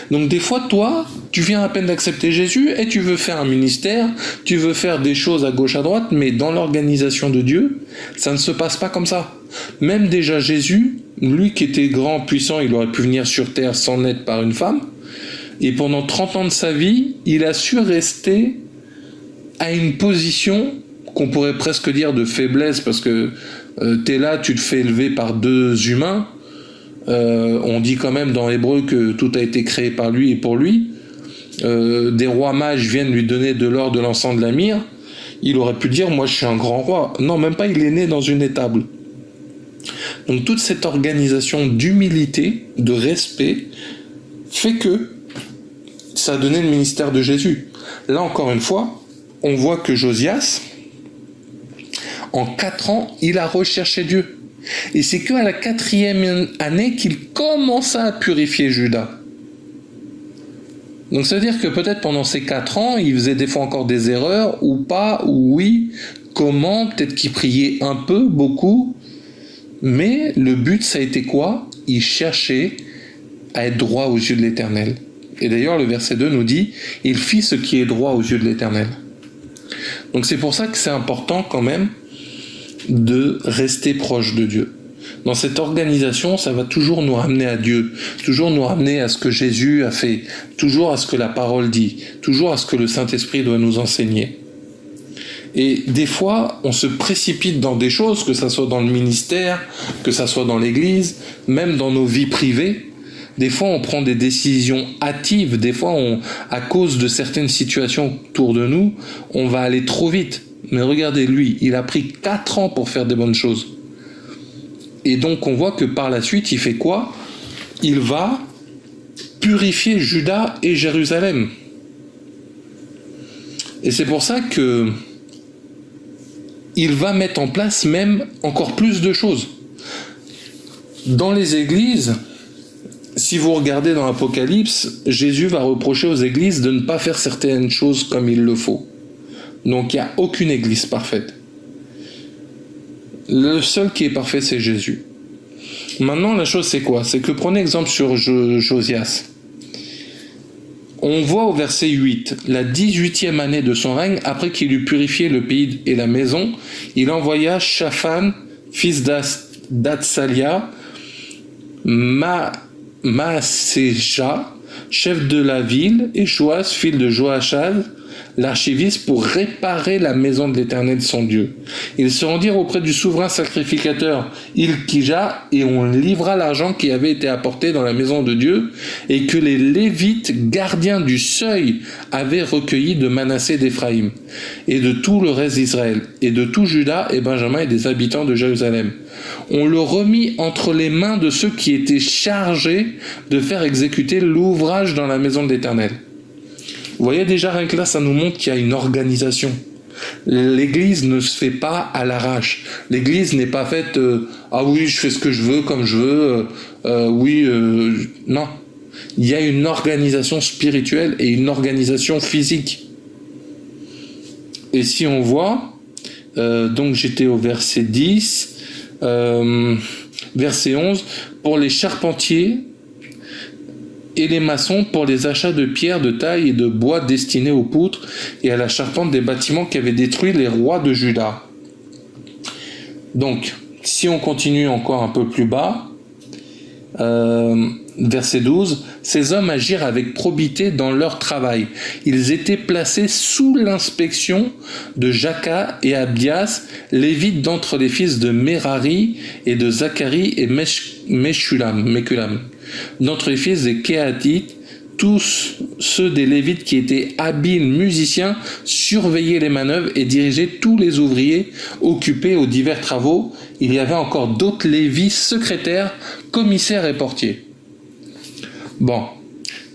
Donc des fois, toi, tu viens à peine d'accepter Jésus et tu veux faire un ministère, tu veux faire des choses à gauche, à droite, mais dans l'organisation de Dieu, ça ne se passe pas comme ça. Même déjà Jésus, lui qui était grand, puissant, il aurait pu venir sur terre sans naître par une femme, et pendant 30 ans de sa vie, il a su rester à une position qu'on pourrait presque dire de faiblesse, parce que t'es là, tu te fais élever par 2 humains. On dit quand même dans Hébreu que tout a été créé par lui et pour lui. Des rois mages viennent lui donner de l'or, de l'encens, de la myrrhe. Il aurait pu dire, moi je suis un grand roi. Non, même pas, il est né dans une étable. Donc toute cette organisation d'humilité, de respect, fait que ça a donné le ministère de Jésus. Là encore une fois, on voit que Josias, en 4 ans, il a recherché Dieu. Et c'est qu'à la 4e année qu'il commença à purifier Juda. Donc ça veut dire que peut-être pendant ces 4 ans, il faisait des fois encore des erreurs, ou pas, ou oui, comment, peut-être qu'il priait un peu, beaucoup, mais le but ça a été quoi? Il cherchait à être droit aux yeux de l'Éternel. Et d'ailleurs, le verset 2 nous dit « Il fit ce qui est droit aux yeux de l'Éternel ». Donc c'est pour ça que c'est important quand même de rester proche de Dieu. Dans cette organisation, ça va toujours nous ramener à Dieu, toujours nous ramener à ce que Jésus a fait, toujours à ce que la parole dit, toujours à ce que le Saint-Esprit doit nous enseigner. Et des fois, on se précipite dans des choses, que ça soit dans le ministère, que ça soit dans l'église, même dans nos vies privées. Des fois, on prend des décisions hâtives. Des fois, à cause de certaines situations autour de nous, on va aller trop vite. Mais regardez, lui, il a pris 4 ans pour faire des bonnes choses. Et donc, on voit que par la suite, il fait quoi? Il va purifier Juda et Jérusalem. Et c'est pour ça que il va mettre en place même encore plus de choses. Dans les églises, si vous regardez dans l'Apocalypse, Jésus va reprocher aux églises de ne pas faire certaines choses comme il le faut. Donc il n'y a aucune église parfaite. Le seul qui est parfait, c'est Jésus. Maintenant, la chose c'est quoi? C'est que prenez exemple sur Josias. On voit au verset 8, la 18e année de son règne, après qu'il eut purifié le pays et la maison, il envoya Shaphan, fils d'Atsalia, Maaséja, chef de la ville, et Joas, fils de Joachaz, l'archiviste, pour réparer la maison de l'Éternel son Dieu. Ils se rendirent auprès du souverain sacrificateur Ilkija, et on livra l'argent qui avait été apporté dans la maison de Dieu, et que les Lévites, gardiens du seuil, avaient recueilli de Manassé d'Éphraïm, et de tout le reste d'Israël, et de tout Juda et Benjamin et des habitants de Jérusalem. On le remit entre les mains de ceux qui étaient chargés de faire exécuter l'ouvrage dans la maison de l'Éternel. Vous voyez déjà, rien que là, ça nous montre qu'il y a une organisation. L'église ne se fait pas à l'arrache. L'église n'est pas faite ah oui, je fais ce que je veux, comme je veux, non. Il y a une organisation spirituelle et une organisation physique. Et si on voit, Donc j'étais au verset 10, verset 11, pour les charpentiers et les maçons pour les achats de pierres, de taille et de bois destinés aux poutres et à la charpente des bâtiments qu'avaient détruits les rois de Juda. Donc, si on continue encore un peu plus bas, verset 12, ces hommes agirent avec probité dans leur travail. Ils étaient placés sous l'inspection de Jaka et Abias, lévites d'entre les fils de Merari et de Zacharie et Meshulam, d'entre les fils des Kéatites, tous ceux des Lévites qui étaient habiles musiciens surveillaient les manœuvres et dirigeaient tous les ouvriers occupés aux divers travaux. Il y avait encore d'autres Lévites secrétaires, commissaires et portiers. Bon,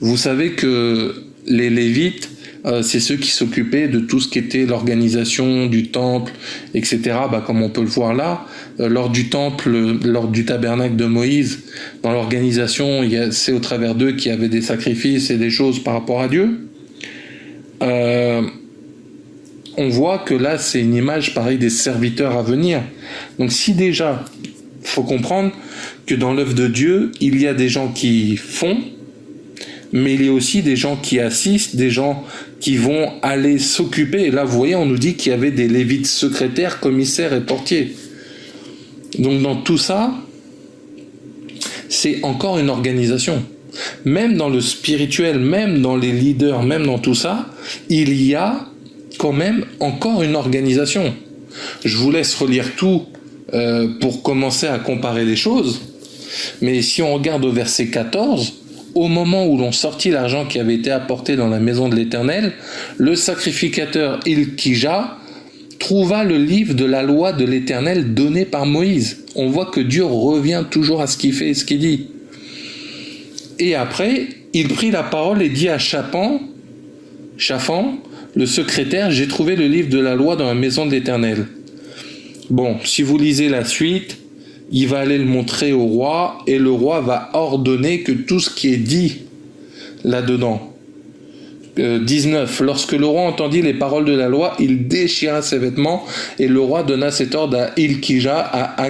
vous savez que les Lévites, c'est ceux qui s'occupaient de tout ce qui était l'organisation du temple, etc. Comme on peut le voir là, lors du temple, lors du tabernacle de Moïse, dans l'organisation, c'est au travers d'eux qu'il y avait des sacrifices et des choses par rapport à Dieu. On voit que là, c'est une image pareil des serviteurs à venir. Donc si déjà, faut comprendre que dans l'œuvre de Dieu, il y a des gens qui font, mais il y a aussi des gens qui assistent, des gens qui vont aller s'occuper. Et là, vous voyez, on nous dit qu'il y avait des Lévites secrétaires, commissaires et portiers. Donc dans tout ça, c'est encore une organisation. Même dans le spirituel, même dans les leaders, même dans tout ça, il y a quand même encore une organisation. Je vous laisse relire tout pour commencer à comparer les choses. Mais si on regarde au verset 14, au moment où l'on sortit l'argent qui avait été apporté dans la maison de l'Éternel, le sacrificateur Ilkija trouva le livre de la loi de l'Éternel donné par Moïse. On voit que Dieu revient toujours à ce qu'il fait et ce qu'il dit. Et après, il prit la parole et dit à Shaphan, le secrétaire, j'ai trouvé le livre de la loi dans la maison de l'Éternel. Bon, si vous lisez la suite, il va aller le montrer au roi et le roi va ordonner que tout ce qui est dit là-dedans. 19. Lorsque le roi entendit les paroles de la loi, il déchira ses vêtements et le roi donna cet ordre à Ilkija, à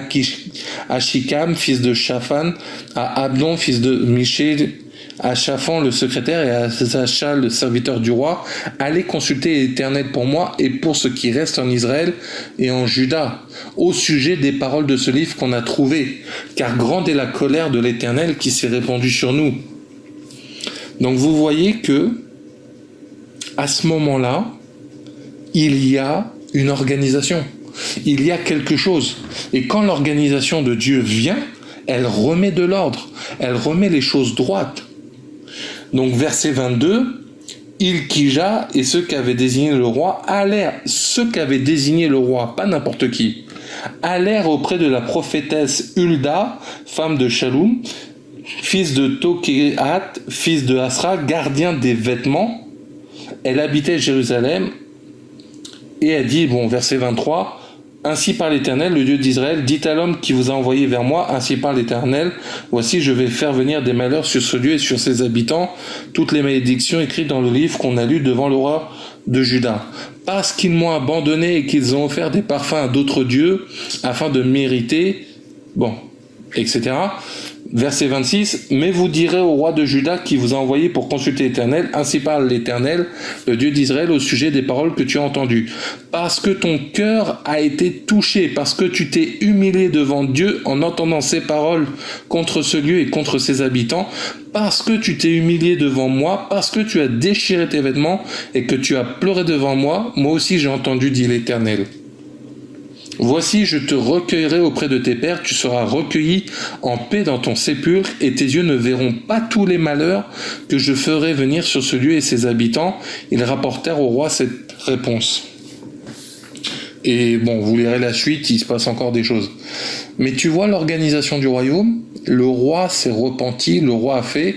Ashikam, fils de Shaphan, à Abdon, fils de Miché, à Shaphan, le secrétaire, et à Zacha, le serviteur du roi, allez consulter l'Éternel pour moi et pour ce qui reste en Israël et en Juda, au sujet des paroles de ce livre qu'on a trouvé, car grande est la colère de l'Éternel qui s'est répandue sur nous. Donc vous voyez que à ce moment-là, il y a une organisation, il y a quelque chose. Et quand l'organisation de Dieu vient, elle remet de l'ordre, elle remet les choses droites. Donc verset 22, Ilkija et ceux qu'avait désigné le roi allèrent, pas n'importe qui, allèrent auprès de la prophétesse Hulda, femme de Shaloum, fils de Tokéhat, fils de Asra, gardien des vêtements. Elle habitait Jérusalem et elle dit, verset 23, ainsi par l'Éternel, le Dieu d'Israël, dites à l'homme qui vous a envoyé vers moi, ainsi par l'Éternel, voici je vais faire venir des malheurs sur ce lieu et sur ses habitants, toutes les malédictions écrites dans le livre qu'on a lu devant le roi de Juda. Parce qu'ils m'ont abandonné et qu'ils ont offert des parfums à d'autres dieux, afin de mériter, etc. Verset 26, mais vous direz au roi de Juda qui vous a envoyé pour consulter l'Éternel, ainsi parle l'Éternel, le Dieu d'Israël, au sujet des paroles que tu as entendues. Parce que ton cœur a été touché, parce que tu t'es humilié devant Dieu en entendant ces paroles contre ce lieu et contre ses habitants, parce que tu t'es humilié devant moi, parce que tu as déchiré tes vêtements et que tu as pleuré devant moi, moi aussi j'ai entendu, dit l'Éternel. Voici, je te recueillerai auprès de tes pères, tu seras recueilli en paix dans ton sépulcre, et tes yeux ne verront pas tous les malheurs que je ferai venir sur ce lieu et ses habitants. Ils rapportèrent au roi cette réponse. Et vous lirez la suite, il se passe encore des choses. Mais tu vois l'organisation du royaume, le roi s'est repenti, le roi a fait,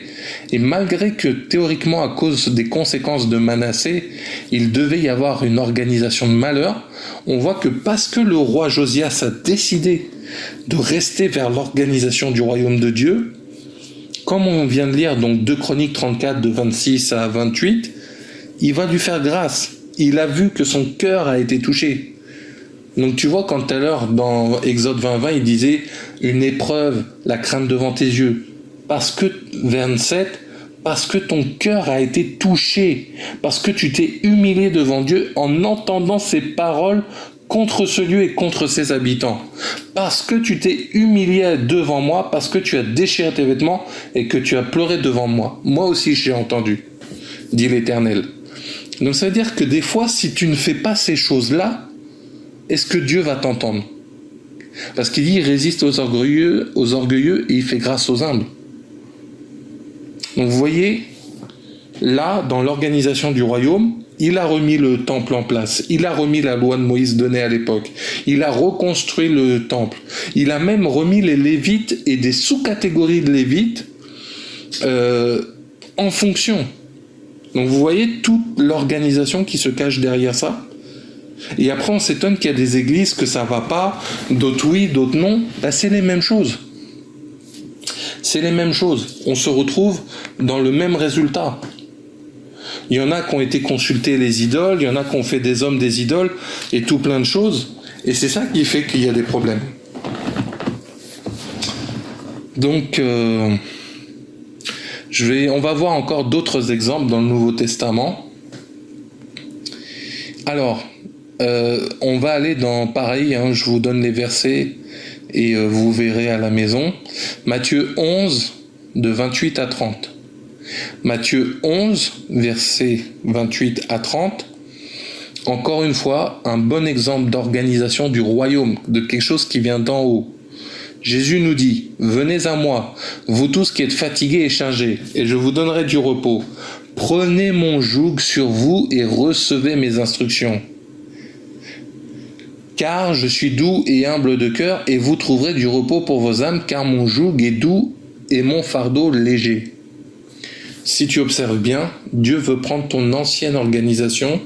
et malgré que théoriquement, à cause des conséquences de Manassé, il devait y avoir une organisation de malheur, on voit que parce que le roi Josias a décidé de rester vers l'organisation du royaume de Dieu, comme on vient de lire 2 Chroniques 34 de 26 à 28, il va lui faire grâce. Il a vu que son cœur a été touché. Donc tu vois, quand tout à l'heure, dans Exode 20, il disait une épreuve, la crainte devant tes yeux. Parce que, 27, parce que ton cœur a été touché, parce que tu t'es humilié devant Dieu en entendant ses paroles contre ce lieu et contre ses habitants. Parce que tu t'es humilié devant moi, parce que tu as déchiré tes vêtements et que tu as pleuré devant moi. Moi aussi j'ai entendu, dit l'Éternel. Donc ça veut dire que des fois, si tu ne fais pas ces choses-là, est-ce que Dieu va t'entendre? Parce qu'il dit, il résiste aux orgueilleux et il fait grâce aux humbles. Donc vous voyez, là, dans l'organisation du royaume, il a remis le temple en place, il a remis la loi de Moïse donnée à l'époque, il a reconstruit le temple, il a même remis les Lévites et des sous-catégories de Lévites en fonction. Donc vous voyez toute l'organisation qui se cache derrière ça. Et après on s'étonne qu'il y a des églises que ça va pas, d'autres oui, d'autres non. Là c'est les mêmes choses. C'est les mêmes choses. On se retrouve dans le même résultat. Il y en a qui ont été consulter les idoles, il y en a qui ont fait des hommes des idoles, et tout plein de choses. Et c'est ça qui fait qu'il y a des problèmes. Donc, on va voir encore d'autres exemples dans le Nouveau Testament. Alors, on va aller dans pareil, je vous donne les versets et vous verrez à la maison. Matthieu 11, de 28 à 30. Matthieu 11, versets 28 à 30. Encore une fois, un bon exemple d'organisation du royaume, de quelque chose qui vient d'en haut. Jésus nous dit, « Venez à moi, vous tous qui êtes fatigués et chargés, et je vous donnerai du repos. Prenez mon joug sur vous et recevez mes instructions. Car je suis doux et humble de cœur, et vous trouverez du repos pour vos âmes, car mon joug est doux et mon fardeau léger. » Si tu observes bien, Dieu veut prendre ton ancienne organisation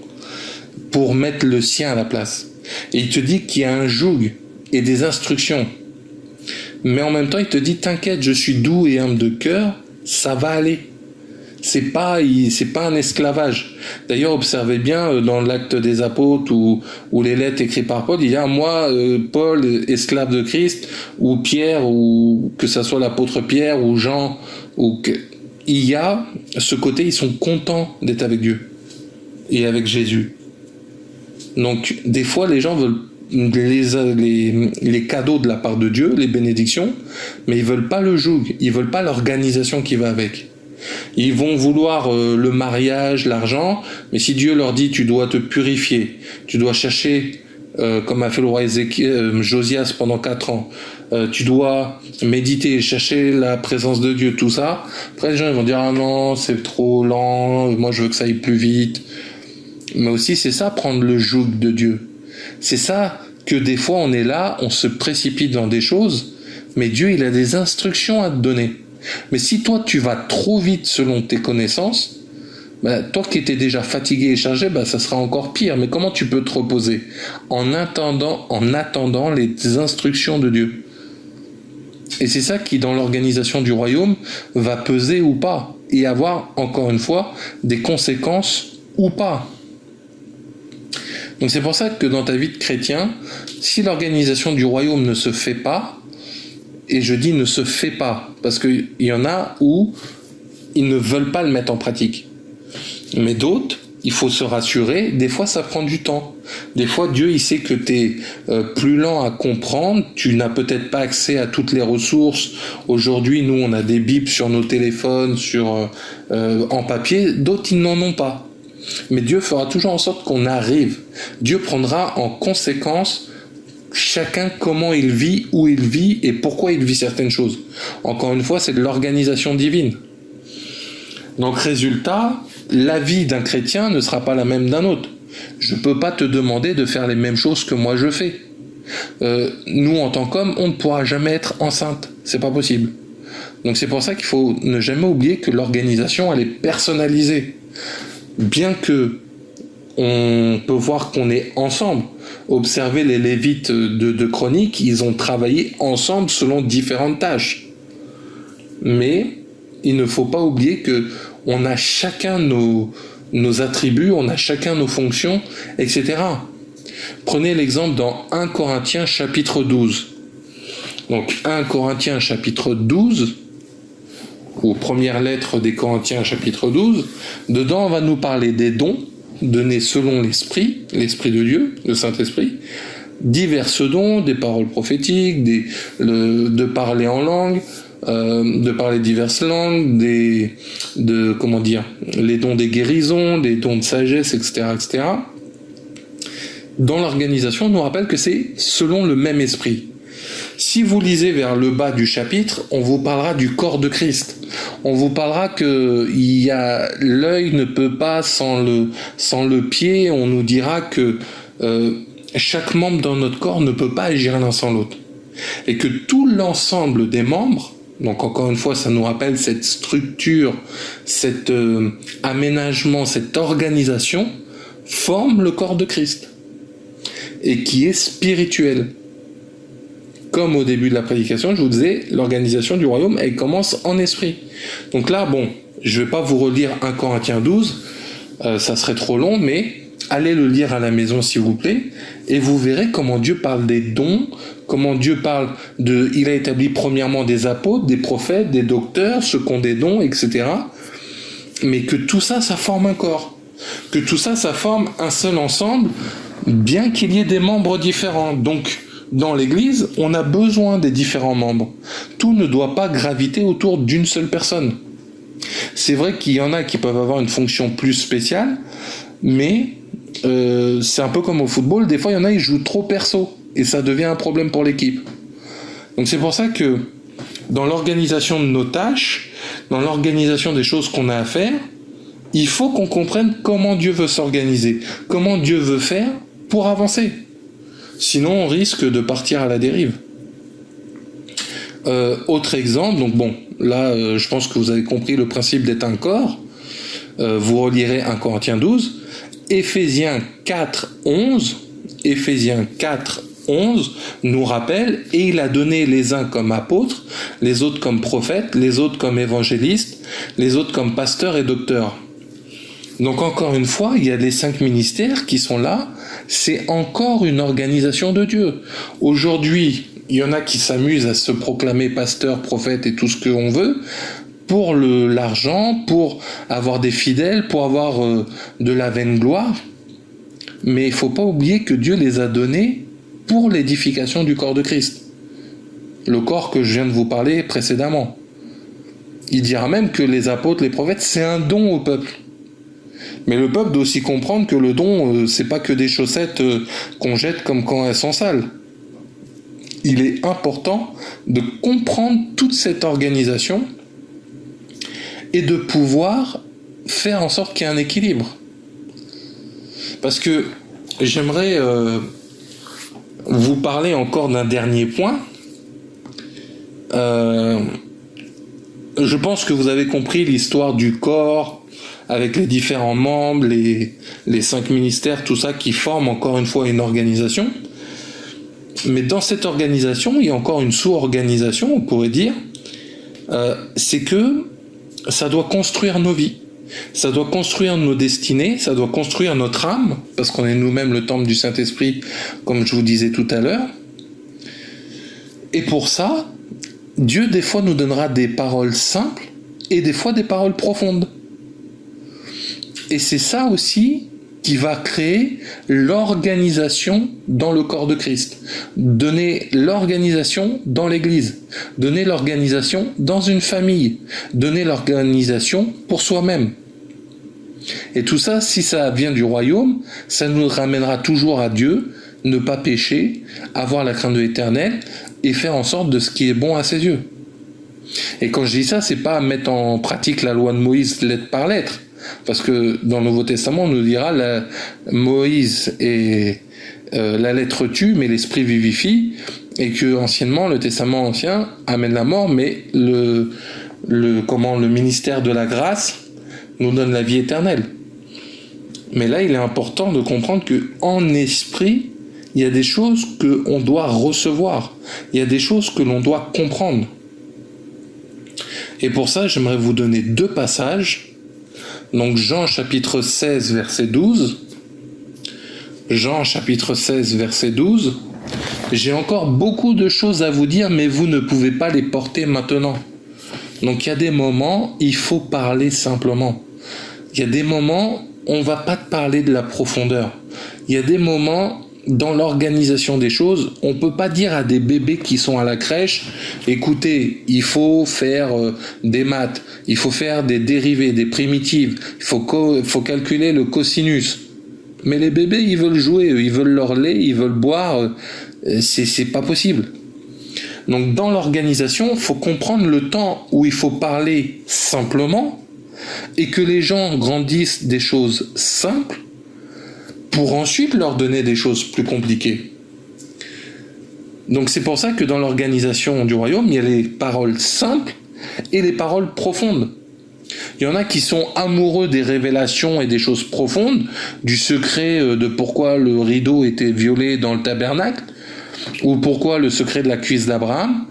pour mettre le sien à la place. Et il te dit qu'il y a un joug et des instructions. Mais en même temps, il te dit, t'inquiète, je suis doux et humble de cœur, ça va aller. C'est pas un esclavage. D'ailleurs, observez bien dans l'Acte des Apôtres ou les lettres écrites par Paul, il y a moi, Paul, esclave de Christ, ou Pierre, ou que ça soit l'apôtre Pierre, ou Jean, il y a ce côté, ils sont contents d'être avec Dieu et avec Jésus. Donc, des fois, les gens veulent les cadeaux de la part de Dieu, les bénédictions, mais ils veulent pas le joug, ils veulent pas l'organisation qui va avec. Ils vont vouloir le mariage, l'argent, mais si Dieu leur dit tu dois te purifier, tu dois chercher, comme a fait le roi Josias pendant 4 ans, tu dois méditer, chercher la présence de Dieu, tout ça, après les gens ils vont dire ah non c'est trop lent, moi je veux que ça aille plus vite. Mais aussi c'est ça, prendre le joug de Dieu. C'est ça que des fois on est là, on se précipite dans des choses, mais Dieu il a des instructions à te donner. Mais si toi tu vas trop vite selon tes connaissances, toi qui étais déjà fatigué et chargé, ça sera encore pire. Mais comment tu peux te reposer? En attendant les instructions de Dieu. Et c'est ça qui, dans l'organisation du royaume, va peser ou pas, et avoir, encore une fois, des conséquences ou pas. Donc c'est pour ça que dans ta vie de chrétien, si l'organisation du royaume ne se fait pas, et je dis ne se fait pas, parce qu'il y en a où ils ne veulent pas le mettre en pratique. Mais d'autres, il faut se rassurer, des fois ça prend du temps. Des fois Dieu il sait que tu es plus lent à comprendre, tu n'as peut-être pas accès à toutes les ressources. Aujourd'hui nous on a des bibles sur nos téléphones, en papier, d'autres ils n'en ont pas. Mais Dieu fera toujours en sorte qu'on arrive. Dieu prendra en conséquence chacun comment il vit, où il vit et pourquoi il vit certaines choses. Encore une fois, c'est de l'organisation divine. Donc résultat, la vie d'un chrétien ne sera pas la même d'un autre. Je ne peux pas te demander de faire les mêmes choses que moi je fais. Nous, en tant qu'hommes, on ne pourra jamais être enceinte. C'est pas possible. Donc c'est pour ça qu'il faut ne jamais oublier que l'organisation, elle est personnalisée. Bien que on peut voir qu'on est ensemble. Observez les Lévites de Chronique, ils ont travaillé ensemble selon différentes tâches. Mais il ne faut pas oublier que on a chacun nos attributs, on a chacun nos fonctions, etc. Prenez l'exemple dans 1 Corinthiens chapitre 12. Donc 1 Corinthiens chapitre 12, ou première lettre des Corinthiens chapitre 12, dedans on va nous parler des dons donnés selon l'Esprit de Dieu, le Saint-Esprit, divers dons, des paroles prophétiques, de parler en langue, de parler diverses langues, les dons des guérisons, des dons de sagesse, etc., etc. Dans l'organisation, on nous rappelle que c'est selon le même esprit. Si vous lisez vers le bas du chapitre, on vous parlera du corps de Christ. On vous parlera que l'œil ne peut pas sans le pied. On nous dira que chaque membre dans notre corps ne peut pas agir l'un sans l'autre. Et que tout l'ensemble des membres, donc encore une fois, ça nous rappelle cette structure, cet aménagement, cette organisation, forme le corps de Christ. Et qui est spirituel. Comme au début de la prédication, je vous disais, l'organisation du royaume, elle commence en esprit. Donc là, je ne vais pas vous relire 1 Corinthiens 12, ça serait trop long, mais allez le lire à la maison s'il vous plaît, et vous verrez comment Dieu parle des dons, comment Dieu parle il a établi premièrement des apôtres, des prophètes, des docteurs, ceux qui ont des dons, etc. Mais que tout ça, ça forme un corps. Que tout ça, ça forme un seul ensemble, bien qu'il y ait des membres différents. Donc, dans l'Église, on a besoin des différents membres. Tout ne doit pas graviter autour d'une seule personne. C'est vrai qu'il y en a qui peuvent avoir une fonction plus spéciale, mais c'est un peu comme au football, des fois il y en a qui jouent trop perso, et ça devient un problème pour l'équipe. Donc c'est pour ça que dans l'organisation de nos tâches, dans l'organisation des choses qu'on a à faire, il faut qu'on comprenne comment Dieu veut s'organiser, comment Dieu veut faire pour avancer. Sinon, on risque de partir à la dérive. Autre exemple, je pense que vous avez compris le principe d'être un corps. Vous relirez 1 Corinthiens 12, Éphésiens 4, 11 nous rappelle, et il a donné les uns comme apôtres, les autres comme prophètes, les autres comme évangélistes, les autres comme pasteurs et docteurs. Donc encore une fois, il y a les 5 ministères qui sont là, c'est encore une organisation de Dieu. Aujourd'hui, il y en a qui s'amusent à se proclamer pasteur, prophète et tout ce qu'on veut, pour l'argent, pour avoir des fidèles, pour avoir de la vaine gloire. Mais il ne faut pas oublier que Dieu les a donnés pour l'édification du corps de Christ. Le corps que je viens de vous parler précédemment. Il dira même que les apôtres, les prophètes, c'est un don au peuple. Mais le peuple doit aussi comprendre que le don, c'est pas que des chaussettes qu'on jette comme quand elles sont sales. Il est important de comprendre toute cette organisation et de pouvoir faire en sorte qu'il y ait un équilibre. Parce que j'aimerais vous parler encore d'un dernier point. Je pense que vous avez compris l'histoire du corps, avec les différents membres, les 5 ministères, tout ça qui forment encore une fois une organisation. Mais dans cette organisation, il y a encore une sous-organisation, on pourrait dire, c'est que ça doit construire nos vies, ça doit construire nos destinées, ça doit construire notre âme, parce qu'on est nous-mêmes le temple du Saint-Esprit, comme je vous disais tout à l'heure. Et pour ça, Dieu des fois nous donnera des paroles simples et des fois des paroles profondes. Et c'est ça aussi qui va créer l'organisation dans le corps de Christ. Donner l'organisation dans l'Église. Donner l'organisation dans une famille. Donner l'organisation pour soi-même. Et tout ça, si ça vient du royaume, ça nous ramènera toujours à Dieu, ne pas pécher, avoir la crainte de l'Éternel et faire en sorte de ce qui est bon à ses yeux. Et quand je dis ça, c'est pas mettre en pratique la loi de Moïse lettre par lettre. Parce que dans le Nouveau Testament, on nous dira Moïse et la lettre tue, mais l'esprit vivifie, et que anciennement, le Testament ancien amène la mort, mais le ministère de la grâce nous donne la vie éternelle. Mais là, il est important de comprendre que en esprit, il y a des choses qu'on doit recevoir, il y a des choses que l'on doit comprendre. Et pour ça, j'aimerais vous donner 2 passages. Donc Jean chapitre 16 verset 12, Jean chapitre 16 verset 12, « J'ai encore beaucoup de choses à vous dire, mais vous ne pouvez pas les porter maintenant. » Donc il y a des moments, il faut parler simplement. Il y a des moments, on ne va pas te parler de la profondeur. Il y a des moments, dans l'organisation des choses, on ne peut pas dire à des bébés qui sont à la crèche, écoutez, il faut faire des maths, il faut faire des dérivés, des primitives, il faut calculer le cosinus. Mais les bébés, ils veulent jouer, ils veulent leur lait, ils veulent boire, c'est pas possible. Donc dans l'organisation, il faut comprendre le temps où il faut parler simplement et que les gens grandissent des choses simples pour ensuite leur donner des choses plus compliquées. Donc c'est pour ça que dans l'organisation du royaume, il y a les paroles simples et les paroles profondes. Il y en a qui sont amoureux des révélations et des choses profondes, du secret de pourquoi le rideau était violet dans le tabernacle, ou pourquoi le secret de la cuisse d'Abraham,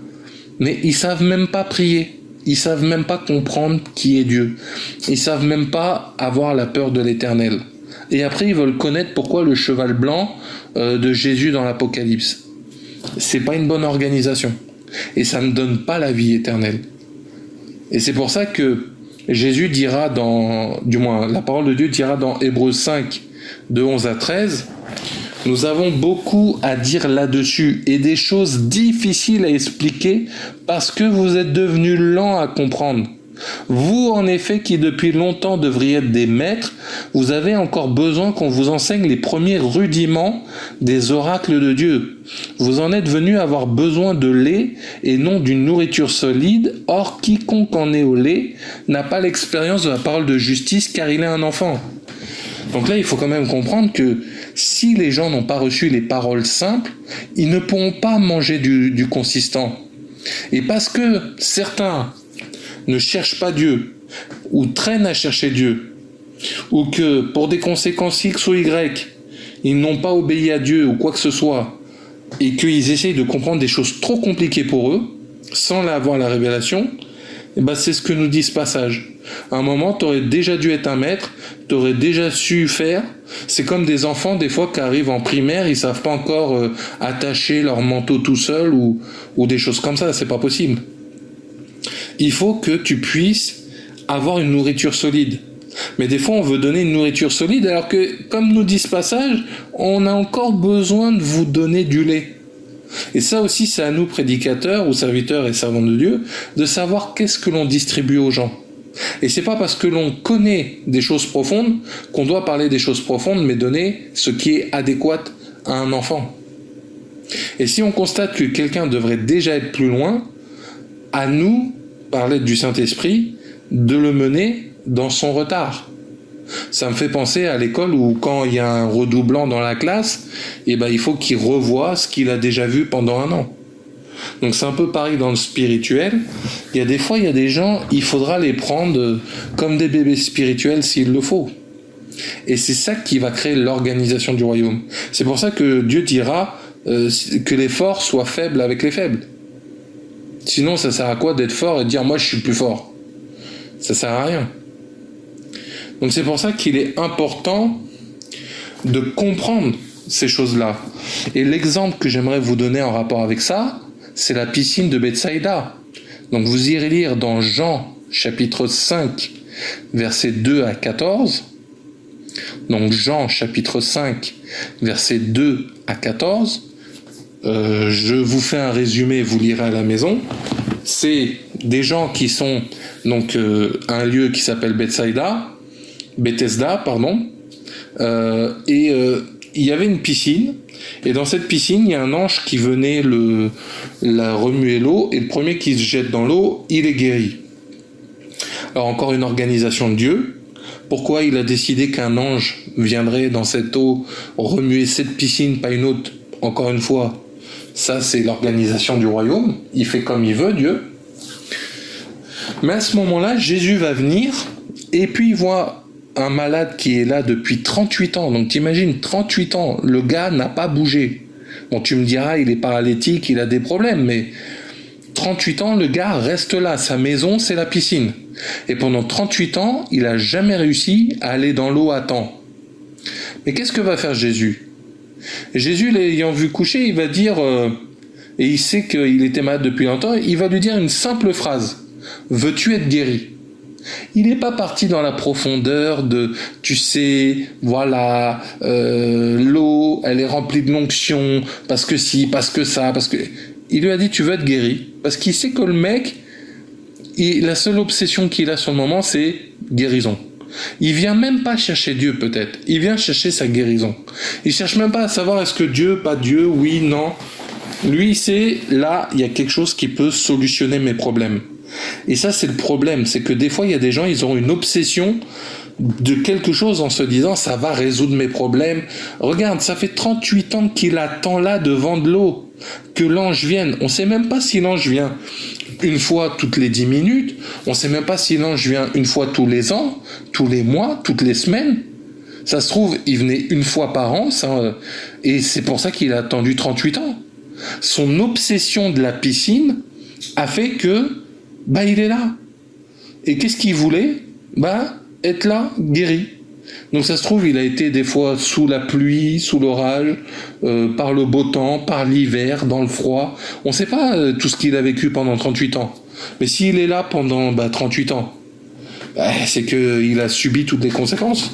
mais ils savent même pas prier, ils savent même pas comprendre qui est Dieu, ils savent même pas avoir la peur de l'Éternel. Et après ils veulent connaître pourquoi le cheval blanc de Jésus dans l'Apocalypse. C'est pas une bonne organisation, et ça ne donne pas la vie éternelle. Et c'est pour ça que Jésus dira la parole de Dieu dira dans Hébreux 5, de 11 à 13, « Nous avons beaucoup à dire là-dessus et des choses difficiles à expliquer parce que vous êtes devenus lents à comprendre. Vous, en effet, qui depuis longtemps devriez être des maîtres, vous avez encore besoin qu'on vous enseigne les premiers rudiments des oracles de Dieu. Vous en êtes venus avoir besoin de lait et non d'une nourriture solide. Or, quiconque en est au lait n'a pas l'expérience de la parole de justice car il est un enfant. » Donc là, il faut quand même comprendre que si les gens n'ont pas reçu les paroles simples, ils ne pourront pas manger du consistant. Et parce que certains ne cherchent pas Dieu, ou traînent à chercher Dieu, ou que pour des conséquences X ou Y, ils n'ont pas obéi à Dieu ou quoi que ce soit, et qu'ils essayent de comprendre des choses trop compliquées pour eux, sans avoir la révélation, et ben c'est ce que nous dit ce passage. À un moment, tu aurais déjà dû être un maître, tu aurais déjà su faire. C'est comme des enfants, des fois, qui arrivent en primaire, ils savent pas encore attacher leur manteau tout seul ou des choses comme ça, c'est pas possible. Il faut que tu puisses avoir une nourriture solide. Mais des fois, on veut donner une nourriture solide, alors que, comme nous dit ce passage, on a encore besoin de vous donner du lait. Et ça aussi, c'est à nous, prédicateurs ou serviteurs et servants de Dieu, de savoir qu'est-ce que l'on distribue aux gens. Et c'est pas parce que l'on connaît des choses profondes qu'on doit parler des choses profondes, mais donner ce qui est adéquat à un enfant. Et si on constate que quelqu'un devrait déjà être plus loin, à nous, par l'aide du Saint-Esprit, de le mener dans son retard. Ça me fait penser à l'école où quand il y a un redoublant dans la classe, il faut qu'il revoie ce qu'il a déjà vu pendant un an. Donc c'est un peu pareil dans le spirituel. Il y a des gens, il faudra les prendre comme des bébés spirituels s'il le faut. Et c'est ça qui va créer l'organisation du royaume. C'est pour ça que Dieu dira que les forts soient faibles avec les faibles. Sinon, ça sert à quoi d'être fort et de dire « moi, je suis plus fort ». Ça sert à rien. Donc c'est pour ça qu'il est important de comprendre ces choses-là. Et l'exemple que j'aimerais vous donner en rapport avec ça, c'est la piscine de Bethsaïda. Donc vous irez lire dans Jean, chapitre 5, versets 2 à 14. Donc Jean, chapitre 5, versets 2 à 14. Je vous fais un résumé, vous lirez à la maison. C'est des gens qui sont donc un lieu qui s'appelle Bethesda, il y avait une piscine, et dans cette piscine, il y a un ange qui venait la remuer l'eau, et le premier qui se jette dans l'eau, il est guéri. Alors encore une organisation de Dieu. Pourquoi il a décidé qu'un ange viendrait dans cette eau remuer cette piscine, pas une autre? Encore une fois, ça c'est l'organisation du royaume, il fait comme il veut, Dieu. Mais à ce moment-là, Jésus va venir, et puis il voit un malade qui est là depuis 38 ans. Donc t'imagines, 38 ans, le gars n'a pas bougé. Bon, tu me diras, il est paralytique, il a des problèmes, mais 38 ans, le gars reste là. Sa maison, c'est la piscine. Et pendant 38 ans, il n'a jamais réussi à aller dans l'eau à temps. Mais qu'est-ce que va faire Jésus? Et Jésus, l'ayant vu coucher, il va dire, et il sait qu'il était malade depuis longtemps, il va lui dire une simple phrase. Veux-tu être guéri ? Il n'est pas parti dans la profondeur de, tu sais, voilà, l'eau, elle est remplie de l'onction, parce que si, parce que ça, parce que... Il lui a dit, tu veux être guéri ? Parce qu'il sait que le mec, la seule obsession qu'il a sur le moment, c'est guérison. Il vient même pas chercher Dieu peut-être, il vient chercher sa guérison. Il cherche même pas à savoir est-ce que Dieu, pas Dieu, oui, non. Lui, c'est là, il y a quelque chose qui peut solutionner mes problèmes. Et ça, c'est le problème, c'est que des fois, il y a des gens, ils ont une obsession de quelque chose en se disant ça va résoudre mes problèmes. Regarde, ça fait 38 ans qu'il attend là devant de l'eau, que l'ange vienne. On sait même pas si l'ange vient une fois toutes les 10 minutes, on sait même pas si l'ange vient une fois tous les ans, tous les mois, toutes les semaines. Ça se trouve, il venait une fois par an, ça, et c'est pour ça qu'il a attendu 38 ans. Son obsession de la piscine a fait que, il est là. Et qu'est-ce qu'il voulait ? Être là, guéri. Donc ça se trouve, il a été des fois sous la pluie, sous l'orage, par le beau temps, par l'hiver, dans le froid. On ne sait pas tout ce qu'il a vécu pendant 38 ans. Mais s'il est là pendant 38 ans, c'est qu'il a subi toutes les conséquences.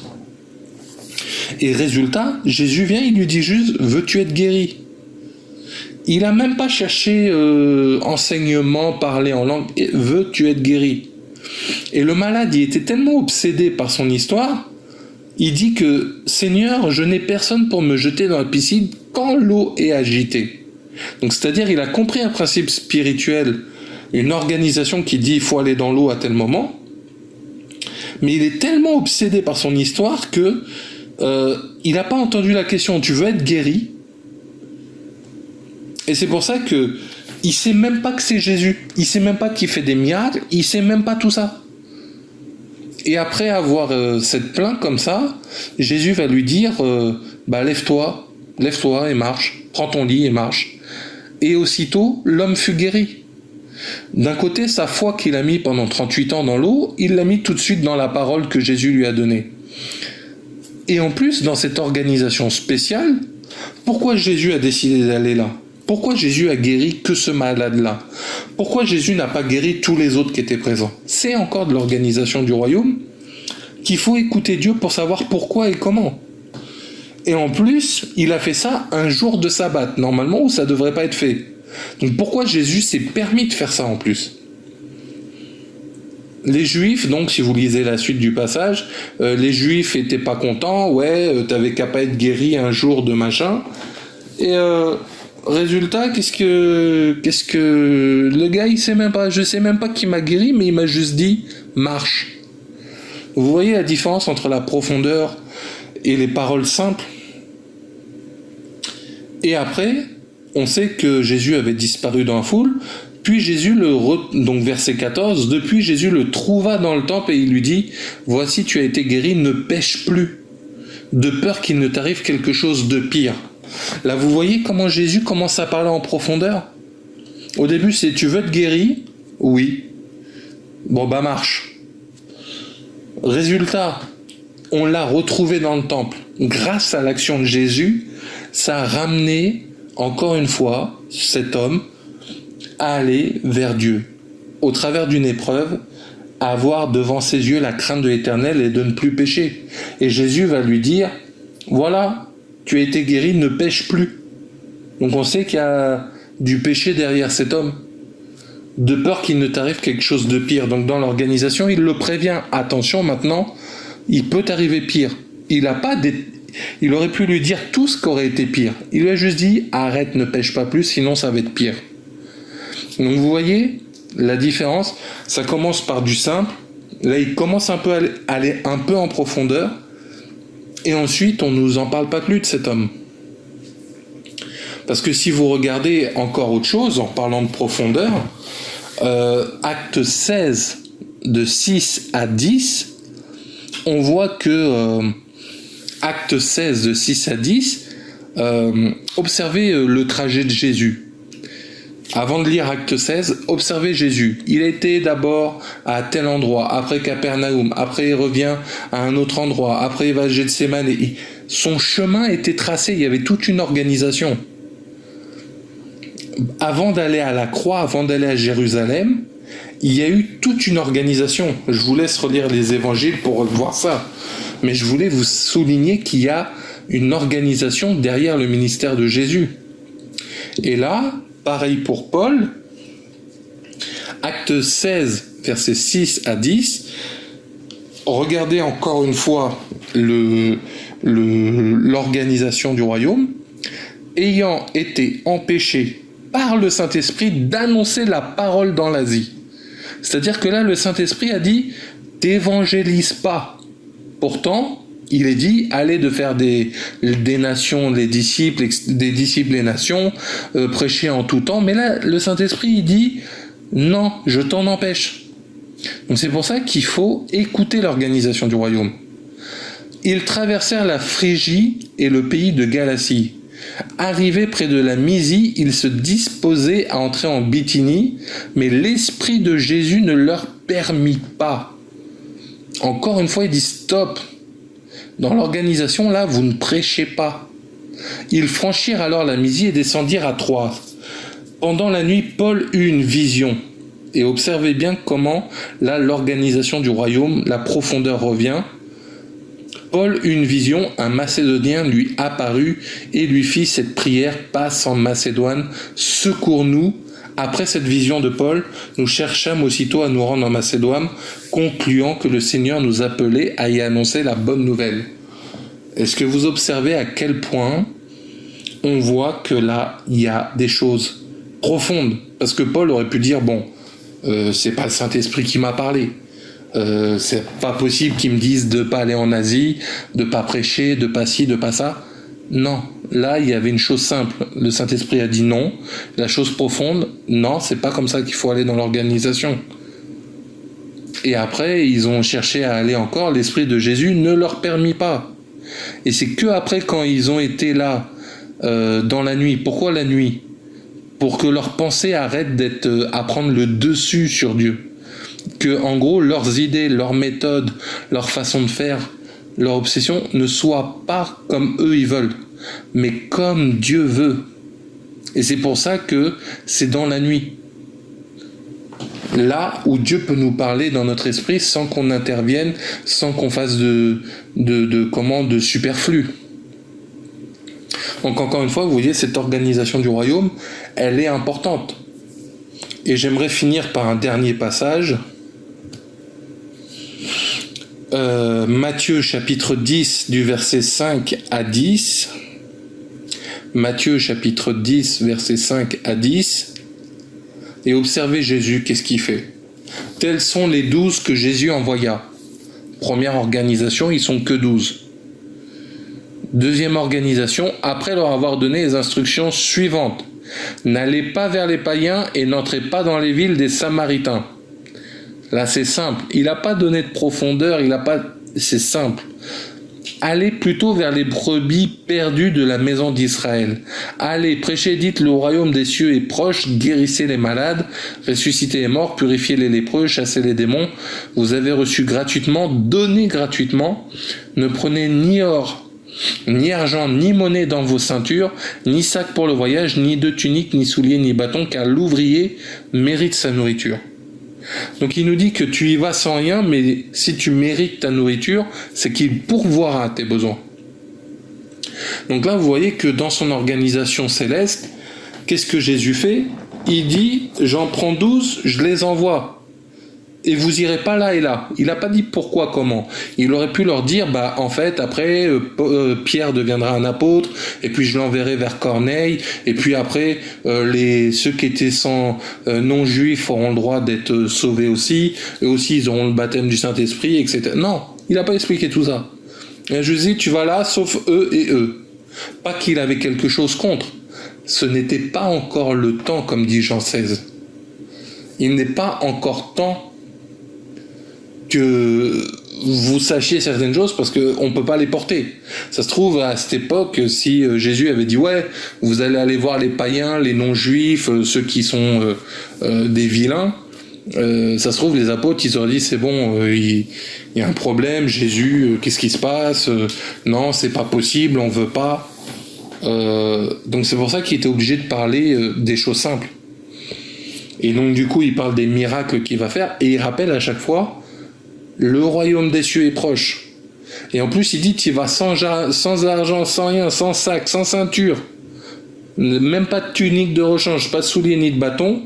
Et résultat, Jésus vient, il lui dit juste « Veux-tu être guéri ?» Il n'a même pas cherché enseignement, parler en langue. « Veux-tu être guéri ?» Et le malade, il était tellement obsédé par son histoire, il dit que « Seigneur, je n'ai personne pour me jeter dans la piscine quand l'eau est agitée. » Donc c'est-à-dire, il a compris un principe spirituel, une organisation qui dit « il faut aller dans l'eau à tel moment », mais il est tellement obsédé par son histoire que il n'a pas entendu la question « tu veux être guéri ?» Et c'est pour ça que il sait même pas que c'est Jésus, il sait même pas qu'il fait des miracles, il sait même pas tout ça. Et après avoir cette plainte comme ça, Jésus va lui dire lève-toi et marche, prends ton lit et marche. Et aussitôt, l'homme fut guéri. D'un côté, sa foi qu'il a mis pendant 38 ans dans l'eau, il l'a mis tout de suite dans la parole que Jésus lui a donnée. Et en plus, dans cette organisation spéciale, pourquoi Jésus a décidé d'aller là ? Pourquoi Jésus a guéri que ce malade-là ? Pourquoi Jésus n'a pas guéri tous les autres qui étaient présents ? C'est encore de l'organisation du royaume qu'il faut écouter Dieu pour savoir pourquoi et comment. Et en plus, il a fait ça un jour de sabbat, normalement où ça ne devrait pas être fait. Donc pourquoi Jésus s'est permis de faire ça en plus ? Les Juifs, donc si vous lisez la suite du passage, les Juifs étaient pas contents, t'avais qu'à pas être guéri un jour de machin. Et résultat, qu'est-ce que le gars, il sait même pas, je sais même pas qui m'a guéri, mais il m'a juste dit marche. Vous voyez la différence entre la profondeur et les paroles simples. Et après, on sait que Jésus avait disparu dans la foule, puis Jésus donc verset 14, depuis Jésus le trouva dans le temple et il lui dit, voici tu as été guéri, ne pêche plus, de peur qu'il ne t'arrive quelque chose de pire. Là, vous voyez comment Jésus commence à parler en profondeur ? Au début, c'est « tu veux être guéri ?» « Oui. » « Bon, marche. » Résultat, on l'a retrouvé dans le temple. Grâce à l'action de Jésus, ça a ramené, encore une fois, cet homme à aller vers Dieu. Au travers d'une épreuve, à avoir devant ses yeux la crainte de l'Éternel et de ne plus pécher. Et Jésus va lui dire « Voilà, tu as été guéri, ne pêche plus. » Donc on sait qu'il y a du péché derrière cet homme, de peur qu'il ne t'arrive quelque chose de pire. Donc dans l'organisation, il le prévient. Attention, maintenant, il peut t'arriver pire. Il aurait pu lui dire tout ce qui aurait été pire. Il lui a juste dit, arrête, ne pêche pas plus, sinon ça va être pire. Donc vous voyez la différence. Ça commence par du simple. Là, il commence un peu à aller un peu en profondeur. Et ensuite, on ne nous en parle pas plus de cet homme. Parce que si vous regardez encore autre chose, en parlant de profondeur, acte 16, de 6 à 10, on voit que acte 16, de 6 à 10, observez le trajet de Jésus. Avant de lire acte 16, observez Jésus. Il a été d'abord à tel endroit, après Capernaum, après il revient à un autre endroit, après il va à Gethsémane. son chemin était tracé, il y avait toute une organisation. Avant d'aller à la croix, avant d'aller à Jérusalem, il y a eu toute une organisation. Je vous laisse relire les évangiles pour voir ça. Mais je voulais vous souligner qu'il y a une organisation derrière le ministère de Jésus. Et là, pareil pour Paul, acte 16, versets 6 à 10, regardez encore une fois l'organisation du royaume, ayant été empêché par le Saint-Esprit d'annoncer la parole dans l'Asie. C'est-à-dire que là, le Saint-Esprit a dit « t'évangélise pas ». Pourtant, il est dit « allez de faire des nations, des disciples les nations, prêcher en tout temps ». Mais là, le Saint-Esprit, il dit « non, je t'en empêche ». Donc c'est pour ça qu'il faut écouter l'organisation du royaume. Ils traversèrent la Phrygie et le pays de Galatie. Arrivés près de la Mysie, ils se disposaient à entrer en Bithynie, mais l'Esprit de Jésus ne leur permit pas. Encore une fois, il dit stop. Dans l'organisation, là, vous ne prêchez pas. Ils franchirent alors la Mysie et descendirent à Troie. Pendant la nuit, Paul eut une vision. Et observez bien comment, là, l'organisation du royaume, la profondeur revient. Paul eut une vision, un Macédonien lui apparut et lui fit cette prière, passe en Macédoine, secours-nous. Après cette vision de Paul, nous cherchâmes aussitôt à nous rendre en Macédoine, concluant que le Seigneur nous appelait à y annoncer la bonne nouvelle. Est-ce que vous observez à quel point on voit que là, il y a des choses profondes? Parce que Paul aurait pu dire, bon, c'est pas le Saint-Esprit qui m'a parlé. C'est pas possible qu'ils me disent de pas aller en Asie, de pas prêcher, de pas ci, de pas ça. Non, là il y avait une chose simple. Le Saint-Esprit a dit non. La chose profonde, non, c'est pas comme ça qu'il faut aller dans l'organisation. Et après, ils ont cherché à aller encore. L'Esprit de Jésus ne leur permit pas. Et c'est que après, quand ils ont été là dans la nuit. Pourquoi la nuit? Pour que leur pensée arrête à prendre le dessus sur Dieu. Que, en gros, leurs idées, leurs méthodes, leur façon de faire, leur obsession ne soient pas comme eux ils veulent, mais comme Dieu veut. Et c'est pour ça que c'est dans la nuit. Là où Dieu peut nous parler dans notre esprit sans qu'on intervienne, sans qu'on fasse de superflu. Donc encore une fois, vous voyez, cette organisation du royaume, elle est importante. Et j'aimerais finir par un dernier passage. Matthieu chapitre 10 du verset 5 à 10. Matthieu chapitre 10 verset 5 à 10. Et observez Jésus, qu'est-ce qu'il fait? Tels sont les 12 que Jésus envoya. Première organisation, ils sont que 12. Deuxième organisation, après leur avoir donné les instructions suivantes. N'allez pas vers les païens et n'entrez pas dans les villes des Samaritains. Là, c'est simple. Il n'a pas donné de profondeur, c'est simple. Allez plutôt vers les brebis perdues de la maison d'Israël. Allez, prêchez, dites, le royaume des cieux est proche, guérissez les malades, ressuscitez les morts, purifiez les lépreux, chassez les démons. Vous avez reçu gratuitement, donnez gratuitement. Ne prenez ni or, ni argent, ni monnaie dans vos ceintures, ni sac pour le voyage, ni de tunique, ni souliers, ni bâton, car l'ouvrier mérite sa nourriture. Donc il nous dit que tu y vas sans rien, mais si tu mérites ta nourriture, c'est qu'il pourvoira à tes besoins. Donc là, vous voyez que dans son organisation céleste, qu'est-ce que Jésus fait? Il dit, j'en prends 12, je les envoie. Et vous irez pas là et là. Il n'a pas dit pourquoi, comment. Il aurait pu leur dire, en fait, après, Pierre deviendra un apôtre, et puis je l'enverrai vers Corneille, et puis après, ceux qui étaient non-juifs auront le droit d'être sauvés aussi, eux aussi ils auront le baptême du Saint-Esprit, etc. Non, il n'a pas expliqué tout ça. Et je dis, tu vas là, sauf eux et eux. Pas qu'il avait quelque chose contre. Ce n'était pas encore le temps, comme dit Jean 16. Il n'est pas encore temps que vous sachiez certaines choses parce qu'on ne peut pas les porter. Ça se trouve, à cette époque, si Jésus avait dit « Ouais, vous allez aller voir les païens, les non-juifs, ceux qui sont des vilains », Ça se trouve, les apôtres, ils auraient dit, c'est bon, il y a un problème, Jésus, qu'est-ce qui se passe? Non, c'est pas possible, on veut pas. Donc c'est pour ça qu'il était obligé de parler des choses simples. Et donc du coup, il parle des miracles qu'il va faire, et il rappelle à chaque fois, le royaume des cieux est proche. Et en plus, il dit, tu vas sans argent, sans rien, sans sac, sans ceinture, même pas de tunique de rechange, pas de souliers ni de bâton,